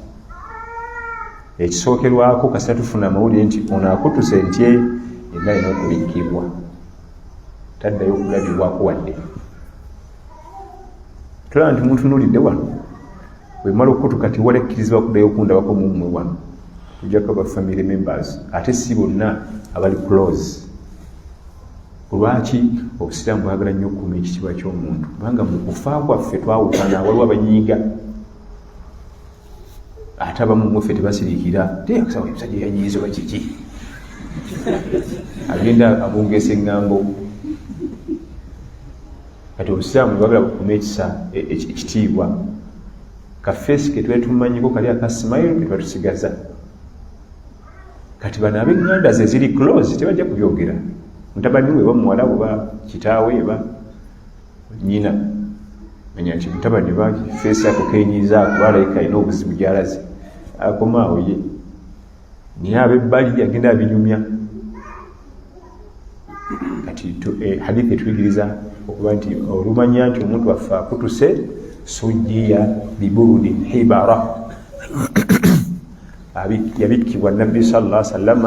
ekisookerwako kasita tufuna amawulire nti ono akutuse nti yenna alina okubikkibwa, taddayo okulabibwako wadde. Tulaba nti muntunuulidde wano bwemala okutuka tiwalekkirizibwa kuddayo okundabako mu mmwe wano, tujjako ba family members ate si bonna abali close. Lwaki obusiraamu bwagala nnyo okukuuma ekitiibwa ky'omuntu? Kubanga mu kufa kwaffe twawukana, waliwo abanyiiga ate abamu mweffe tebasirikira teyakusaba emisajja yanyiiza oba kiki agenda abungeesa eŋŋambo. Kati obusiraamu bwagala bukuuma ekitiibwa kafeesi ke twali tumanyiko kali aka smile ke twatusigaza. Kati bano ab'eŋŋanda ze ziri close tebajja kubyogera, mutabani we oba muwala oba kitaawe eba nnyina, manya nti mutabani ba feesi ako kenyiiza ako balayika alina obuzibu gy'alaze akomaawo ye, naye ab'ebbali agenda abinyumya. Kati hadithi etuyigiriza okuba nti olumanya nti omuntu waffe akutuse sujjiya biburudin hibara yabikkibwa Nabbi sallallahu alaihi wasallam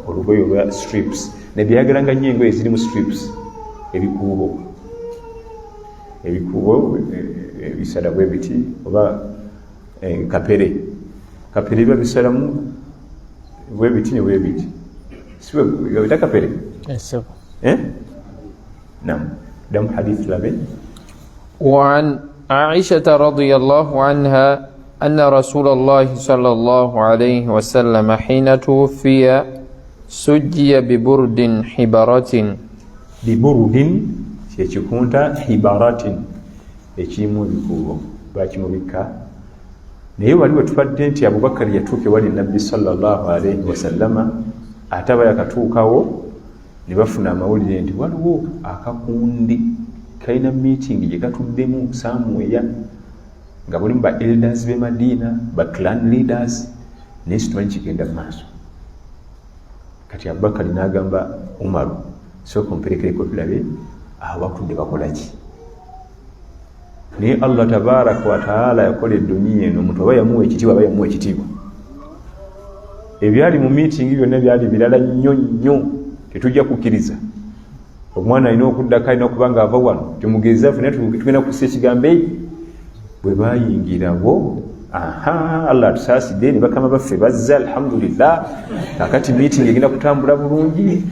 olugoye olwa strips. Nabbi yayagalanga nnyo engoye zirimu strips, ebikuubo ebisala bwe biti oba kapere biba bisalamu bwe biti ne bwe biti, si bwe bita kapere. Naam, damu hadith labe. وعن عائشة رضي الله عنها أن رسول الله صلى الله عليه وسلم حين توفي سجي ببرد حبرة. ببرد kyekikunta hibaratin ekirimu ebikuubo bakimubika. Naye wali wetubadde nti Abubakar yatuuke wali Nabbi sallallahu alaihi wasallama, ate aba yakatuukawo ne bafuna amawulire nti waliwo akakundi kalina meeting gye katuddemu somewhere nga mulimu ba elders b'e Madiina, ba clan leaders, naye situmanyi kigenda mu maaso. Kati Abubakar n'agamba Umaru, sooka omperekereko tulabe abatudde bakola ki. Naye Allah tabaraka wa taala yakola eddunia eno, omuntu aba yamuwa ekitiibwa aba yamuwa ekitiibwa. Ebyali mu meeting byonna byali birala nnyo nnyo, tetujja kukkiriza. Omwana alina okuddako, alina okuba nga ava wano tumugeza ffenna tugenda kussa ekigambo eyi. Bwe bayingirawo, Allah atusaasidde, ne bakama baffe bazza alhamdulillah, kakati meeting egenda kutambula bulungi.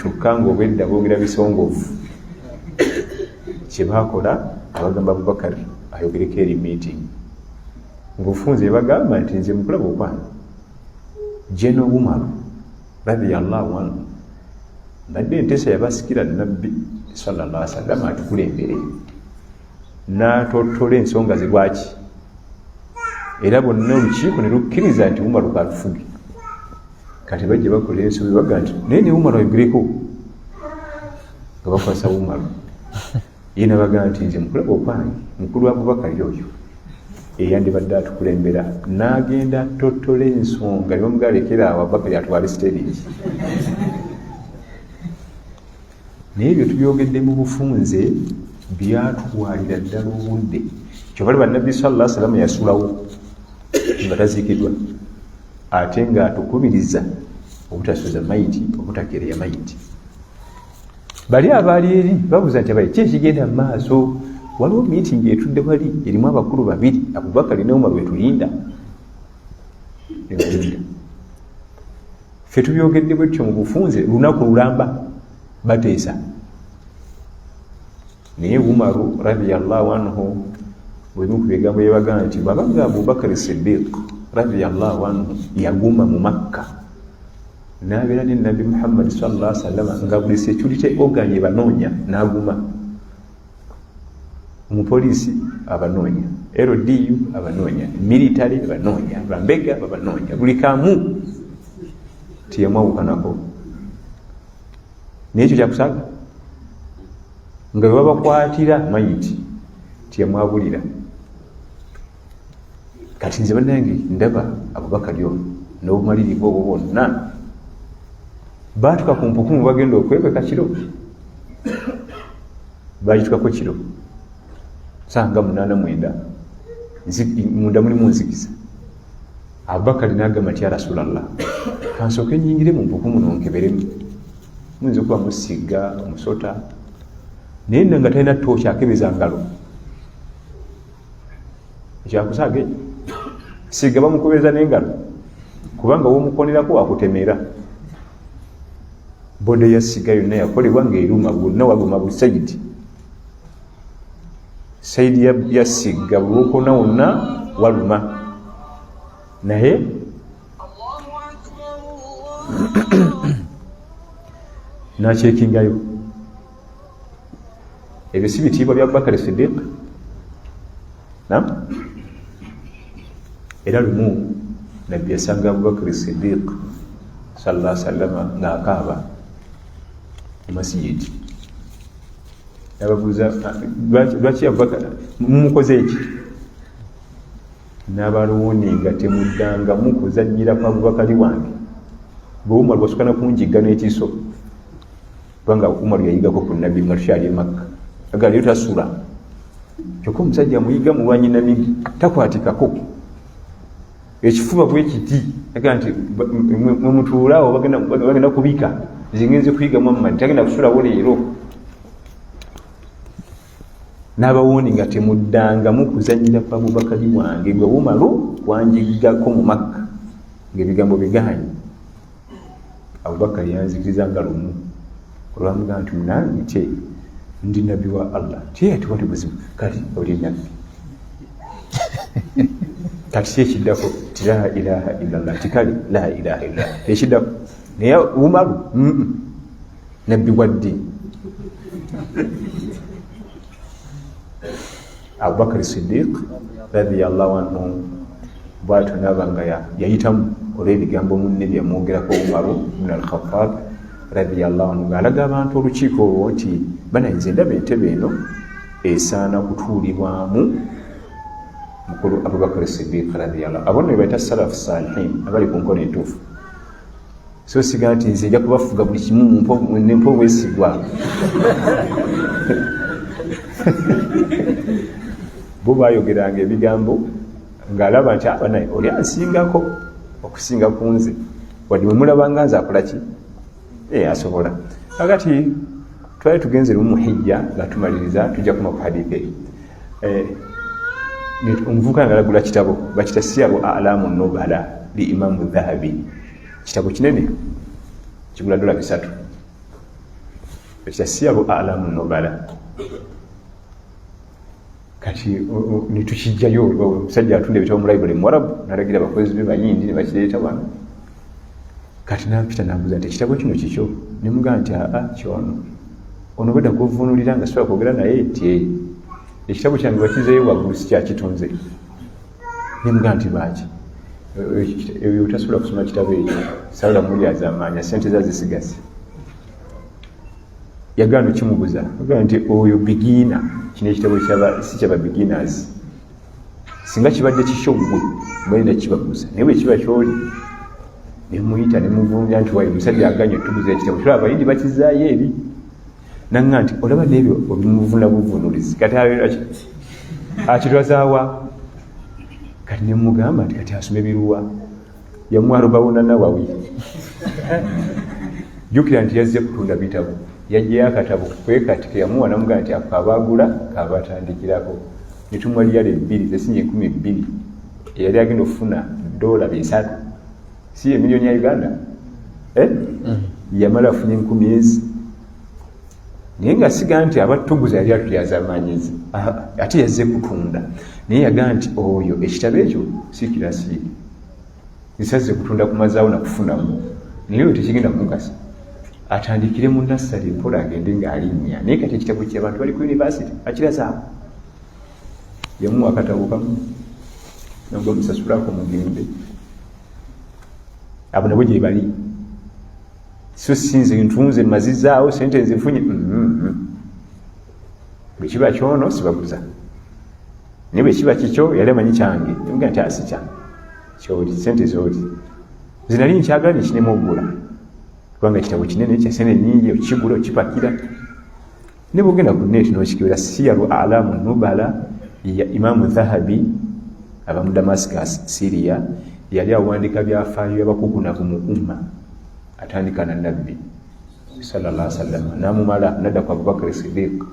Kyokka ng'obwedda boogera bisongovu. Kye baakola abagamba Abubakar ayogereko eri meeting. Ng'ofunze bagamba nti nze mukulaba okwange General Umar radiyallahu anhu mbadde nteesa yabasikira Nabbi sallallahu alaihi wasallam atukulembere n'atottola ensonga ze lwaki, era bonna olukiiko ne lukkiriza nti Umar katufuge. Kati bajja bakola ensobi baga nti naye ne Umar ayogereko, nga bakwasa Umar ye n'abaga nti nze mukulaba okwange mukulu wa Abubakar oyo eyandibadde atukulembera n'agenda totola ensonga nibamugalekera awo Abubakar atwale stage. Naye ebyo tubyogedde mu bufunze byatutwalira ddala obudde. Kyova bannabbi sallallahu alaihi wasallam yasulawo nga taziikiddwa ate ng'atukubiriza obutasuza mayiti, obutakereya mayiti. Bali abaali eri babuuza nti abaye ki ekigenda mu maaso? Waliwo miitingi etudde wali erimu abakulu babiri, Abubakar ne Umar wetulinda. Ffe tubyogedde bwetyo mu bufunze lunaku lulamba bateesa. Naye Umaru radiyallahu anhu bwebimu ku bigambo yebagaa nti babanga Abubakar Siddiq radiyallahu anhu yaguma mu Makka n'abeera ne Nabi Muhammad sallallahu alaihi wasallam nga buli security organ banoonya n'aguma. Umupoliisi abanoonya, LDU abanoonya, military abanoonya, bambega abanoonya, buli kamu tiyamwawukanako. N'ekyo kyakusaaga nga bwe babakwatira mayiti tiyamwabulira. Kati nze bannange ndaba Abubakar ono n'obumalirivu obwo bwonna baatuka ku mpukumu bagenda okwebeka kiro, bagitukako kiro sanga 8-9 munda mulimu nzikiza. Abubakar n'agamba nti ya Rasulallah, kansooke nnyingire mu mpukumu nonkeberemu, muyinza okuba musiga omusota naye nga talina tooki akebeza ngalo. Ekyakusaaga ekyo siga bamukubeza n'engalo kubanga womukonerako akutemera. Bode ya siga yonna yakolebwa ng'eruma bwonna waguma buli sayidi. Sayidi ya siga bwokona wonna waluma. Naye nakyekingayo ebyo si bitiibwa bya Abubakar Siddiq. Era lumu nabbi yasanga Abubakar Siddiq sallallahu alaihi wasallam ng'akaaba mu masjidi. Nababuuza lwaki Abubakar mumukoze eki? N'abalowoni nga temuddangamu kuzannyira kwa Abubakari wange. Bwe Umar bwasukana kunjigga n'ekiso kubanga Umar yayigako ku nabbi nga tukyali e Makka. Aga leero tasula kyokka omusajja muyiga mu lwanyinamigi takwatikako ekifuba bwekiti. Aga nti mwemutuulaawo bagenda kubika zingenze kuyiga Muhammad tagenda kusulawo leero. N'abawoni nga temuddangamu kuzannyira kwa Abubakari wange gwe Umaru wanjiggako mu Makka ng'ebigambo biganye. Abubakar yanzikiriza nga lumu olwamugamba nti munange ndi nabbi wa Allah ati wali buzibu kati oli nabbi. Kati si ekiddako ti la ilaha illallah tikali la ilaha illallah ekiddako. Naye Umaru nabbi waddi. Abubakar Siddiq radiyallahu anhu bwatyo n'abanga yayitamu olw'ebigambo munne byamwogerako Umaru ibn al-Khattab radiyallahu anhu ng'alaga abantu olukiiko olwo nti banayinza endaba entebe eno esaana kutuulibwamu mukulu Abubakar Siddiq radiyallahu. Abo nno bayita salafu salihin abali ku nkono entuufu. So siga nti nze nja kubafuga buli kimu nempa obwesigwa. Bo bayogeranga ebigambo ng'alaba nti abanaye oli ansingako okusinga ku nze wadde mwe mulabanga nze akola ki asobola. Kakati twali tugenze lumu hijja nga tumaliriza tujja kuma ku hadithi omuvubuka nga alagula kitabo bakita Siyaru A'lamu Nubala li Imamu Dhahabi. Kitabo kinene kigula $3. Bakita Siyaru A'lamu Nubala. Kati nitukijjayo omusajja atunda ebitabo mu library Mwarabu n'alagira abakozi be bayindi ne bakireeta wano. Kati nampita nambuuza nti ekitabo kino kikyo? Ne mugamba nti kyono ono bwedda kuvuunulira nga sobola kwogera naye nti ekitabo kyange bakizeeyo waggulu sikyakitunze. Ne mugamba nti baaki ebyo otasobola kusoma kitabo ekyo sawula muli azamaanya sente zazisigazi. Yagamba kimubuza agamba nti oyo beginner kino ekitabo si kyaba beginners singa kibadde kikyo gwe balina kibaguza naye bwe kiba kyoli ne muyita ne muvunja nti wayi musajja aganye tuguza ekitabo tulaba abayindi bakizaayo eri nanga nti olaba n'ebyo obimuvuna buvunulizi kati akitwazaawa kati ne mugamba nti kati asome biruwa yamwarubawuna Nawawi jukira nti yazze kutunda bitabo yajjayo akatabo kwekatika yamuwa namugamba nti akabaagula kabatandikirako netumwaliyala 2 zesinye 12 eyali agenda okufuna $3 si emiliyoni ya Uganda yamala afunye 10 ezi naye nga siga nti abatuguza yali atulyaza amanyizi ate yazze kutunda naye yagaa nti oyo ekitabo ekyo si kirasiiri nisazze kutunda kumazaawo nakufunamu naye tekigenda kumukasa atandikire mu nassale mpola agende ng'alinnya naye kati ekitabo ky'abantu bali ku yunivasity akirazaawo yamuwa akatabo kamu nabwo musasulako mugende abo nabo gye bali so sinze ntunze mazizaawo sente nzifunye bwe kiba kyono sibaguza naye bwe kiba kikyo yali amanyi kyange nimuga nti asi kyange kyoli sente zoli zinali nkyagala nekinemu okugula kubanga ekitabo kinene kyasente nyingi okikigula okipakira ne bwogenda ku neti n'okikibira siyaru alamu nubala ya Imamu Dhahabi aba mu Damascus Syria yali awandiika byafaayo byabakukunavu mu umma atandika na nabbi sallallahu alaihi wasallam namumala nadda kwa Abubakar Siddiq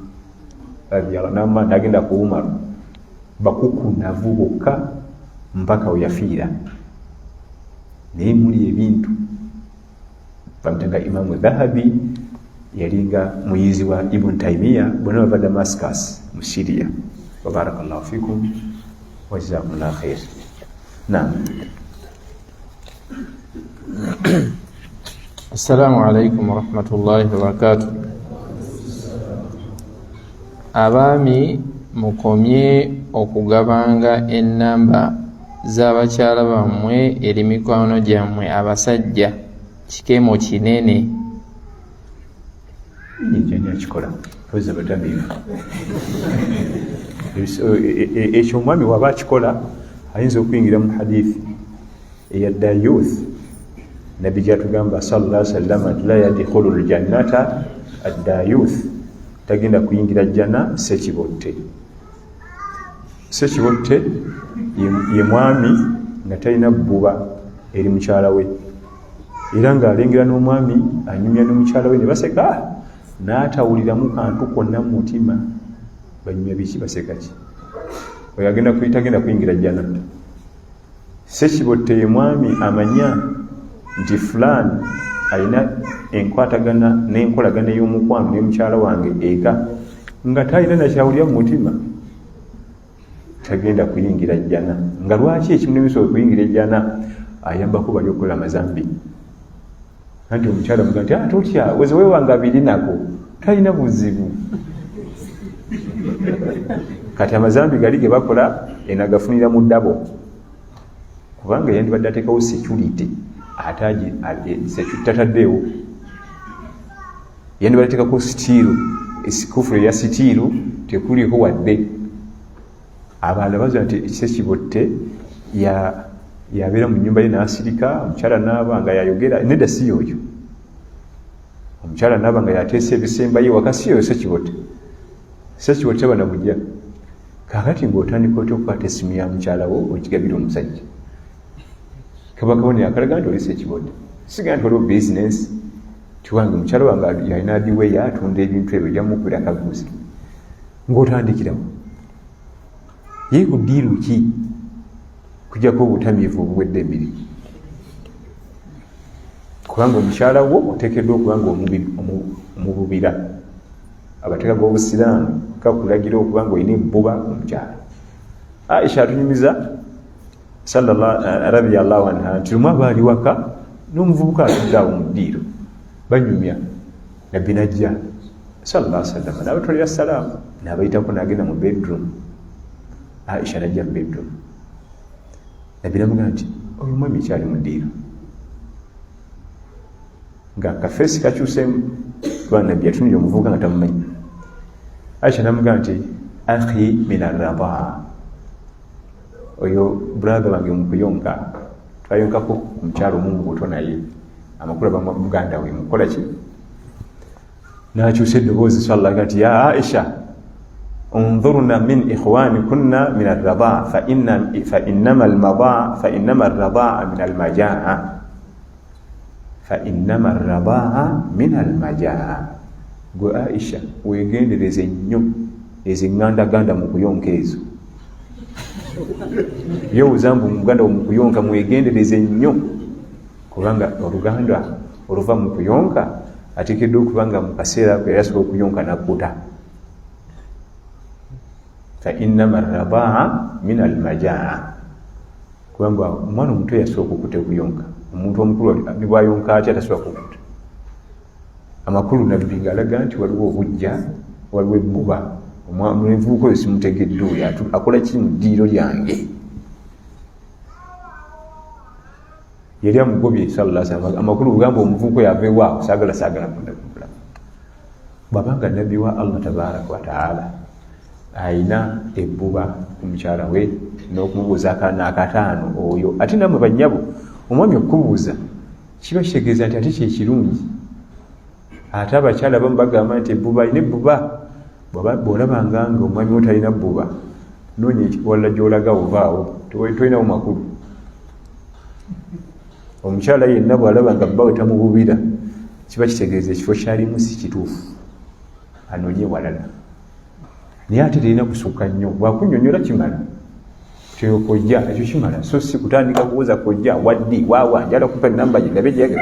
radiyallahu nagenda ku Umar bakukunavu bokka mpaka uyafiira naye muli ebintu bamutanga Imamu Dhahabi yalinga muyizi wa Ibn Taymiyyah bonna bava Damascus mu Syria wa barakallahu fikum wa jazakumullahu khair. Naam. Assalamu alaikum wa rahmatullahi wa barakatuh. Abaami mukomye okugabanga ennamba z'abakyala bammwe eri mikwano gyammwe abasajja kikeemo kinene. Kikola oza batamivu ekyo omwami waba akikola ayinza okuyingira mu hadithi eya Dayuth nabbi gyatugamba sallallahu alaihi wasallam la yadkhulu aljannata ad-dayuth tagenda kuyingira jjana sekibotte ye mwami nga talina bbuba eri mukyala we era ng'alengera n'omwami anyumya n'omukyala we ne baseka n'atawuliramu kantu konna mu mutima banyumya biki baseka ki oyo tagenda kuyingira jjana. Sekibotte ye mwami amanya nti fulani alina enkwatagana n'enkolagana y'omukwano ne mukyala wange eka nga talina nakyawulira mu mutima tagenda kuyingira jjana. Nga lwaki ekimunemesa okuyingira ejjana? Ayambako bali okukola amazambi. Anti omukyala muga nti totya weze weewanga abiri nako talina buzibu. Kati amazambi gali ge bakola enagafunira mu ddabo kubanga yandibadde ateekawo security tataddeewo yandibadde ateekako sitiiru ekikufulu eya sitiiru tekuliko wadde. Abalala baza nti Sekibotte yabeera mu nnyumba ye n'asirika omukyala naaba nga yayogera nedda si yoyo omukyala naaba nga yateesa ebisembaye waka si yoyo Sekibotte banamujja kakati ng'otandika otya okukwata essimu ya mukyala wo okigabira omusajja kabakabone akalaga nti oli Sekibotte siga nti waliwo bizinesi tiwange mukyala wange yalina adiwe yatunda ebintu ebyo jamukuira akaguzi ng'otandikirawo ye ku ddiiru ki kujjako obutamiivu obuwedde emiri kubanga omukyala wo oteekeddwa okuba nga omububira abateeka g'obusiraamu kakulagira okuba nga olina ebbuba omukyala. Aisha atunyumiza radiyallahu anha nti lumu abaali waka n'omuvubuka atudde awo mu ddiiro banyumya nabbi najja sallallahu alaihi wasallam n'abatolera salaamu n'abayitako n'agenda mu bedroom. Aisha najja mu bedroom nabbi namugamba nti oyo mwami kyali mu ddiiro nga kafeesi kakyuseemu kuba nabbi yatunira omuvubuka nga tamumanyi. Aisha namugamba nti akhi min arradaa oyo brother wange mukuyonka twayonkako omukyalo mungu buto naye amakulu abamuganda we mukola ki nakyusa eddoboozi sallallahu kati ya Aisha انظرنا من إخوانكن من الرضاع فإنما الرضاع من المجاعة فإنما الرضاع من المجاعة gwe Aisha wegendereze nnyo ezinganda mu kuyonka ezo byowuzambu muganda mu kuyonka mwegendereze nnyo kubanga oluganda oluva mu kuyonka ateekeddwa okubanga mu kaseera ko yasobola okuyonka nakkuta فإنما الرضاعة من المجاعة kubanga omwana omuto yasobola okukuta okuyonka omuntu omukulu nibwayonka atya tasobola kukuta amakulu nabbi ng'alaga nti waliwo obujja waliwo ebbuba omuvubuka oyo simutegedde oyo akola ki mu ddiiro lyange yali amugobye sallallahu alaihi wasallam amakulu bugamba omuvubuka oyo ava ewaawo saagala kundakula bwabanga nabbi wa Allah tabaraka wa taala aina ebbuba ku mukyala we n'okumubuuza akaana akataano oyo ate namwe bannyabo omwami okubuuza kiba kitegeeza nti ate kyekirungi ate abakyala abamu bagamba nti ebbuba alina ebbuba bw'olabanga nga omwami we talina bbuba noonya walla gy'olaga ovaawo tolinawo makulu omukyala yenna bw'alaba nga bba we tamububira kiba kitegeeza ekifo kyalimu si kituufu anoonye walala naye ate terina kusukka nnyo bwakunnyonnyola kimala kyokojja ekyo kimala so si kutandika kubuuza kojja waddi waawa njala kupa enamba gye ndabe gyage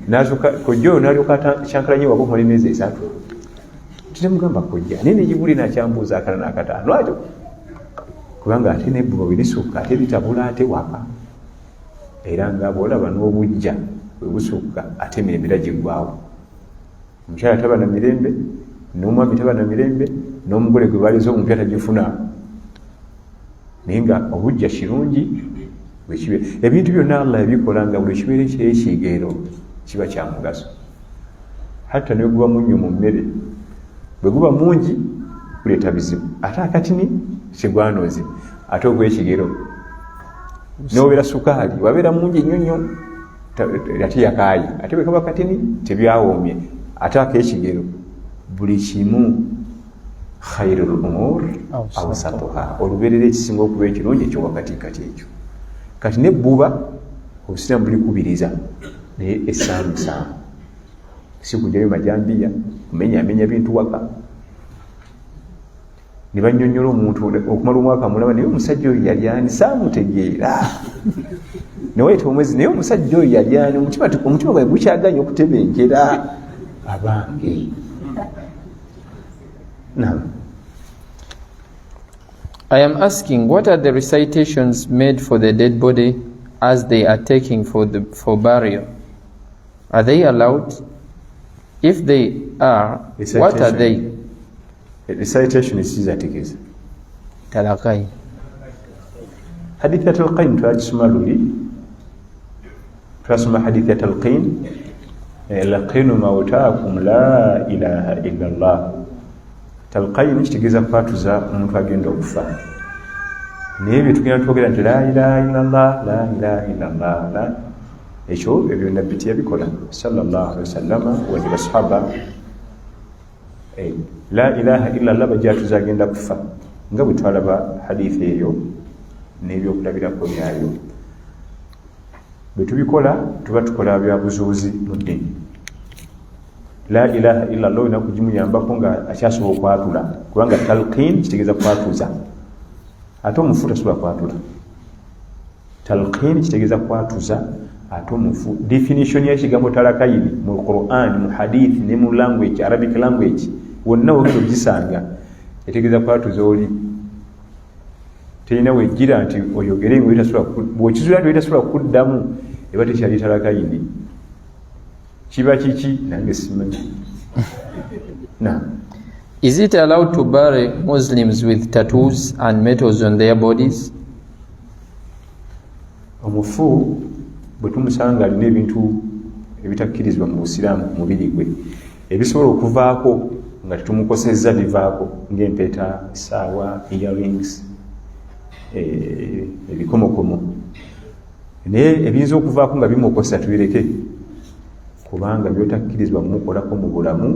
nasooka kojja oyo n'alyoka kyankalanye wako kumala emyezi esatu tinamugamba kojja naye negibuli nakyambuuza akala n'akataano atyo kubanga ate nebbuba bwe lisukka ate litabula ate waka era nga bw'olaba n'obujja bwe busukka ate emirembe giggwaawo omukyala taba na mirembe n'omwami taba na mirembe n'omugole gwe baliza omupya tagifuna naye nga obujja kirungi bwekibe ebintu byonna Allah yabikola nga buli kibeere kyekigeero kiba kya mugaso hatta ne guba munnyo mu mmere bwe guba mungi guleeta bizibu ate akatini kigwanoozi ate ogw'ekigero n'obeera sukaali wabeera mungi nnyo nnyo ate yakaayi ate bwe kaba katini tebyawoomye ate ak'ekigero buli kimu khairul umur awsatuha olubeerera ekisinga okuba ekirungi ekyo wakati kati ekyo kati nebbuba obusiraamu bulikubiriza naye esaamusaamu si kujjayo majambiya kumenyamenya bintu waka ne bannyonnyola omuntu okumala omwaka mulaba naye omusajja oyo yali ani saamutegeera newaita omwezi naye omusajja oyo yali ani omutima gwawe gukyaganya okutebenkera abange. No. I am asking, what are the recitations made for the dead body as they are taken for burial? Are they allowed? If they are, what are they? Recitation is Zatikiz. Talakai. Hadithat al-Qain tuajisuma luli. Tuasuma hadithat al-Qain. Laqinu mautakum la ilaha illallah. Talqaini kitegeeza kwatuza omuntu agenda okufa. Naye bye tugenda twogera nti la ilaha illallah, la ilaha illallah, ekyo ebyo nabbi teyabikola sallallahu alaihi wasallam wadde basahaba. La ilaha illallah bajatuza agenda kufa nga bwe twalaba hadithi eyo n'ebyokulabirako byayo. Bwe tubikola tuba tukola byabuzuuzi mu ddiini. La ilaha illallah na kujimuyambako nga akyasobola okwatula kubanga talqin kitegeeza kwatuza ate omufu tasobola kwatula. Talqin kitegeeza kwatuza ate omufu. Definition ya kigambo talakaini mu Quran, mu hadith ne mu language, Arabic language wonna ogenda ogisanga etegeeza kwatuza oli terina wejjira nti oyogere bw'okizuula toyitasobola kuddamu eba tekyali talakaini. Kiba kiki nange simanyi. Is it allowed to bury Muslims with tattoos and medals on their bodies? Omufu bwe tumusanga alina ebintu ebitakkirizibwa mu Busiraamu ku mubiri gwe ebisobola okuvaako nga tetumukosezza bivaako ng'empeta, essaawa, earrings, ebikomokomo naye ebiyinza okuvaako nga bimukosa tubireke kubanga byotakkirizibwa mumukolako mu bulamu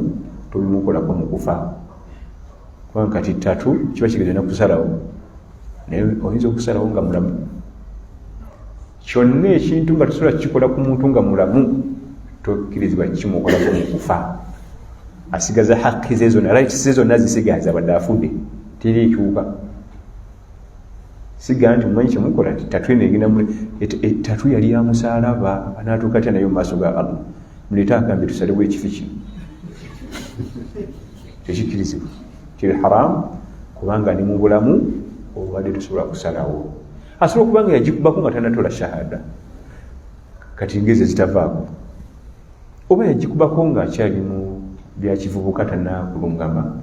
tobimukolako mu kufa kubanga kati ttatu kiba kigenda kusalawo naye oyinza okusalawo nga mulamu kyonna ekintu nga tosobola kukikola ku muntu nga mulamu tokkirizibwa kimukolako mu kufa asigaza haki ze zonna rights ze zonna zisigaza badde afudde teri ekyuka siga nti mumanyi kyemukola nti ttatu eno egenda ttatu yali ya musaalaba anaatuuka atya naye mu maaso ga Allah muleete akambe tusalewo ekifi kino tekikkirizibwa kiri haramu kubanga ni mu bulamu obadde tusobola kusalawo asobola okuba nga yagikubako nga tanatola shahada kati ngeze zitavaako oba yagikubako nga akyali mu byakivubuka tannakulungama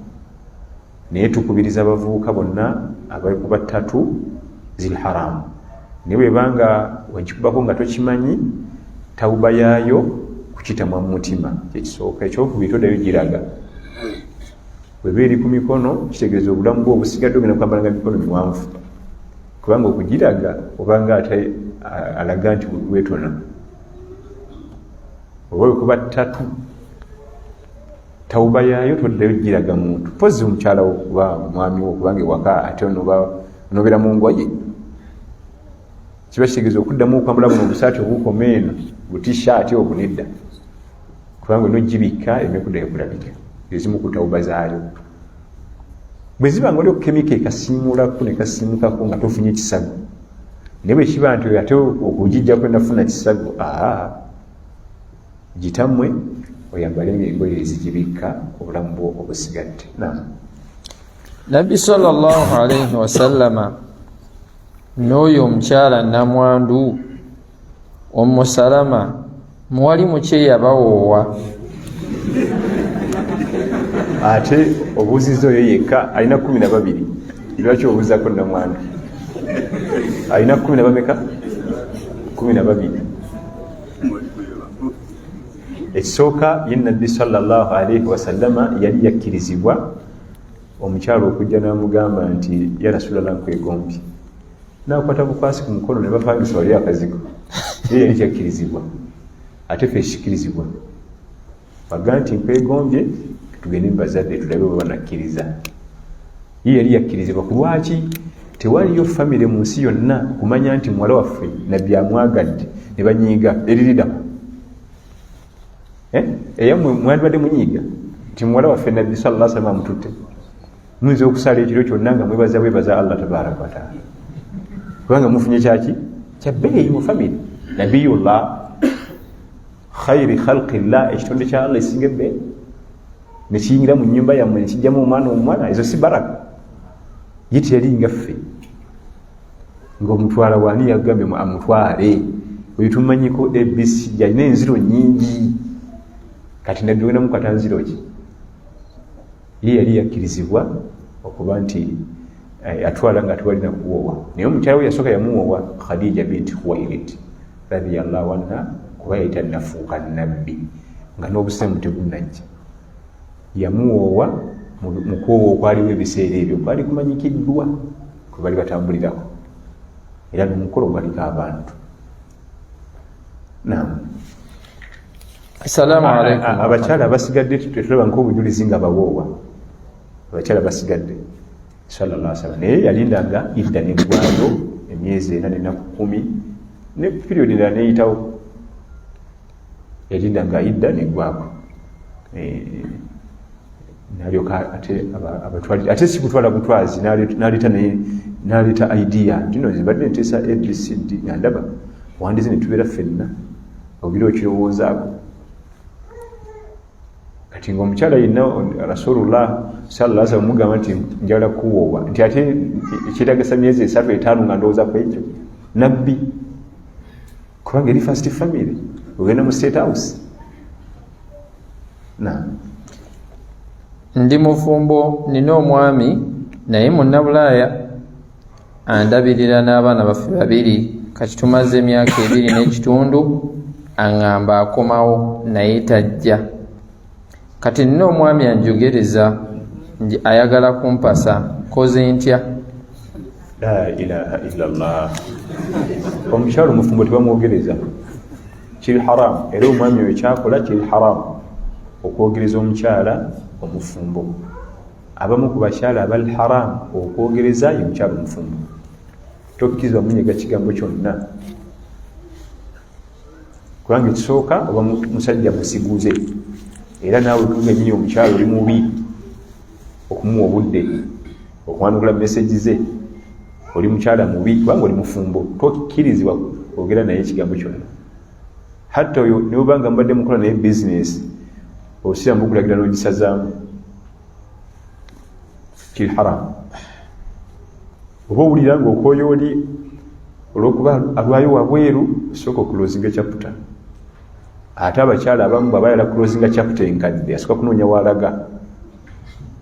naye tukubiriza abavubuka bonna abakuba ttatu ziri haramu naye bwebanga wagikubako nga tokimanyi tawuba yaayo kukitamwa mu mutima kyekisooka ekyokubiri toddayo giraga bweba eri ku mikono kitegeeza obulamu bwe obusigadde ogenda kwambalanga mikono miwanvu kubanga okugiraga obanga ate alaga nti wetona oba wekuba ttatu tawuba yaayo toddayo giraga muntu pozi omukyalawo okuba mwami wo okubanga ewaka ate onobera mu ngoye kiba kitegeeza okuddamu okwambala buno obusaati obukoma eno butishaati obunedda kubanga nogibikka emekuddayo kulabika ezimu ku tawuba zaayo bwe ziba nga oli okukemika ekasiimulako nekasiimukako nga tofunye ekisago naye bwe kiba nti ate okugijjako enafuna kisago gitammwe oyambalenga engoye ezigibikka obulamu bwo obusigadde. Nabbi sallallahu alayhi wasallama n'oyo omukyala namwandu Ummu Salama muwali muke yabawoowa ate obuuziza oyo yekka alina 12 lwaki obuuzako namwandu alina 12 ekisooka ye Nabbi sallallahu alayhi wasallama yali yakkirizibwa omukyalo okujja n'amugamba nti ya Rasulallah nkwegombye n'akwata bukwasi ku mukono ne bapangisa wali akazigo ye yali kyakkirizibwa ate ffe ekikkirizibwa baga nti nkwegombye tugende mu bazadde tulabe bwe banakkiriza ye yali yakkirizibwa ku lwaki tewaliyo famire mu nsi yonna kumanya nti muwala waffe nabbi amwagadde ne banyiiga eriridako eyammwe mwandibadde munyiiga nti muwala waffe nabbi sallallahu alaihi wasallam amututte muyinza okusala ekiro kyonna nga mwebaza Allah tabaraka wataala kubanga mufunye kyaki kyabbeeyi mu famire nabiyullah khayri khalqillah ekitonde kya Allah esinga ebbeeyi nekiyingira mu nnyumba yammwe nekijjamu omwana ezo si baraka ye teyali ngaffe ng'omutwala wani yagambye amutwale oyo tumanyiko ABC yalina enziro nnyingi kati nabbi wena mukata nziro ki ye yali yakkirizibwa okuba nti atwala nga tewalina kuwoowa naye omukyala we yasooka yamuwoowa Khadija binti Khuwailid radiyallahu anha kuba yayita nafuuka nabbi nga n'obusemu tebunnajja yamuwoowa mu kwowa okwaliwo ebiseera ebyo kwali kumanyikiddwa kwe bali batambulirako era n'omukolo gwaliko abantu. Assalamu alaikum. Abakyala basigadde tetulaba nk'obujulizi nga bawoowa abakyala basigadde sallallahu alaihi wasallam naye yalindanga idda neggwayo emyezi 4 n'ennaku 10 ne periodi endala neyitawo yalindanga idda neggwaako nalyoka ate abatwali ate si kutwala butwazi naleta idea dino zibadde nteesa ABCD yandaba wandize ne tubeera ffenna obiro okirowoozaako kati ng'omukyala yenna Rasulullah sallallahu alaihi wasallam mugamba nti njagala kuwoowa nti ate ekiragasa myezi 3-5 nga ndowooza ku ekyo nabbi kubanga eri first family ogenda mu state house. Ndi mufumbo nina omwami naye munnabulaaya andabirira n'abaana baffe 2 kati tumaze emyaka 2 n'ekitundu aŋŋamba akomawo naye tajja kati nina omwami anjogereza ayagala kumpasa koze ntya? la ilaha illallah. Omukyalo omufumbo tebamwogereza, kiri haram. Era omwami oyo kyakola kiri haram okwogereza omukyala omufumbo. Abamu ku bakyala abali haram okwogereza ye mukyala omufumbo. Tokkirizibwa munyega kigambo kyonna, kubanga ekisooka oba musajja musiguze, era naawe tugenyi omukyala oli mubi okumuwa obudde okuwanukula meseji ze, oli mukyala mubi kubanga oli mufumbo, tokkirizibwa kwogera naye ekigambo kyonna. Hatta oyo nebanga mubadde mukola naye bizinesi osira mukulagira n'ogisazaamu, kiri haram. Oba owulira ng'okooya oli olw'okuba alwayo wabweru, sooka okulozinga chapter. Ate abakyala abamu baba yala kulozinga chapter enkadde, asooka kunoonya walaga.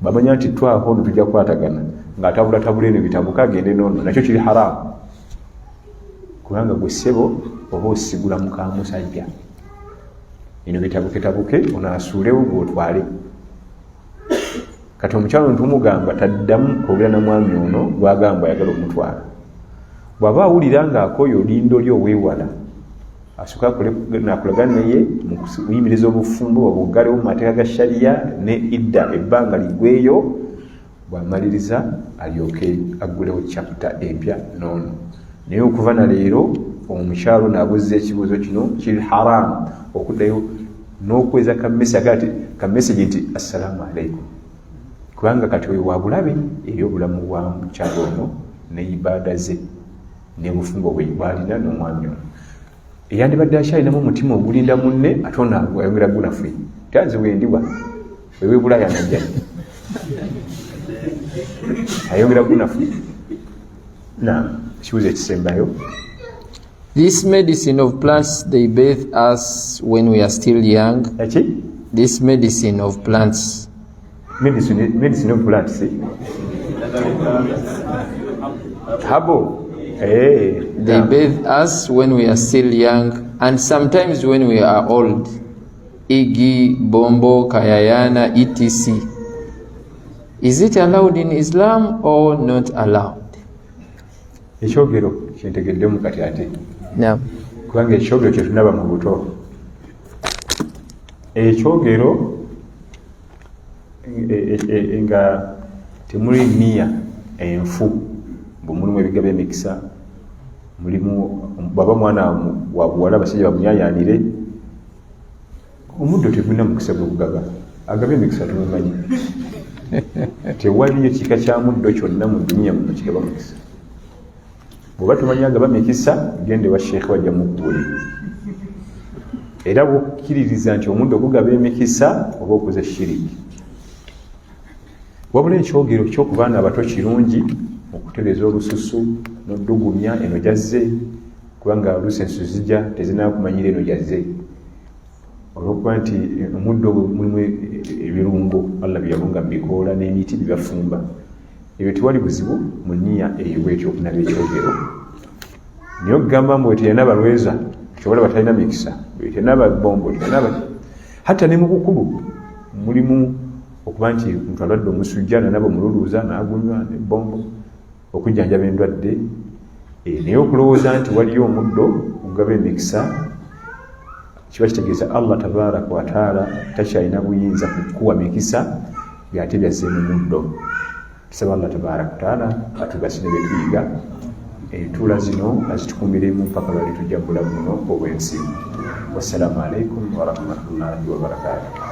Bamanya nti twako ono tujja kukwatagana ng'atabula eno bitabuka agende noono, nakyo kiri haram. Kubanga gwe ssebo oba osigula muka musajja, eno bitabuke onaasuulewo gw'otwale. Kati omukyalo ntumugamba taddamu kwogera na mwami ono gwagamba ayagala omutwala. Bw'aba awulira ng'akooye olindo lyo weewala, asooka nakulagana naye mu kuyimiriza obufumbo obuggalewo mu mateeka ga shariya ne idda ebbanga ligweyo. Bw'amaliriza alyoke aggulewo chapter empya noono. Naye okuva na leero omukyalo n'abuzza ekibuuzo kino, kiri haram okuddayo n'okweza kamesegi nti assalamu alaikum, kubanga kati oyo wabulabe eri obulamu bwa mukyalo ono ne ibaada ze ne bufumbo bwe bwalina n'omwami ono. Eyandibadde akyalinamu omutima ogulinda munne ate ono ayongera gunafuye tanzi wendiwa wewe bulaya najjani ayongera gunafuye. Kibuuzo ekisembayo. This medicine of plants, they bathe us when we are still young. This medicine of plants. Medicine of plants. Habo. They bathe us when we are still young and sometimes when we are old. Igi, bombo, kayayana, etc. Is it allowed in Islam or not allowed? Ekyogero kyentegeddemu kati ate. Kubanga ekyogero kye tunaba mu buto. Ekyogero nga temuli nniya enfu, bwe mulimu ebiga by'emikisa, mulimu bwaba mwana wa buwala abasajja bamunyayanire, omuddo tegulina mukisa gwegugaba, agaba emikisa tumumanyi. Tewaliyo kika kya muddo kyonna mu duniya muno kigaba mukisa. Bw'oba tumanyi agaba mikisa, gende wa sheekhe wajja mukubuulira. Era bw'okkiririza nti omuddo gugaba emikisa oba okoze shiriki. Wabula ekyogero ky'oku baana abato kirungi okutereeza olususu n'oddugumya eno jazze, kubanga oluusi ensusu zijja tezinaakumanyira eno jazze. Olw'okuba nti omuddo mulimu ebirungo Allah byeyalunga mu bikoola n'emiti byebafumba. Ebyo tewali buzibu mu nniya eyo bwetyo okunaba ekyogero. Naye okugamba mbu teyanaba balweza, kyobola batalina mikisa, teyanaba bombo, hatta ne mu bukubu mulimu okuba nti omuntu alwadde omusujja nanaba omululuuza n'agunywa ne bombo okujjanjaba endwadde. Naye okulowooza nti waliyo omuddo ogugaba emikisa, kiba kitegeeza Allah tabaaraka wa taala takyalina buyinza kukuwa mikisa by'ate byazze mu muddo. Tusaba Allah tabaaraka wa taala atugasire bye tuyiga, entuula zino azitukumiremu mpaka lwali tujja bulamu buno obw'ensi. Wassalamu alaikum wa rahmatullahi wa barakatuh.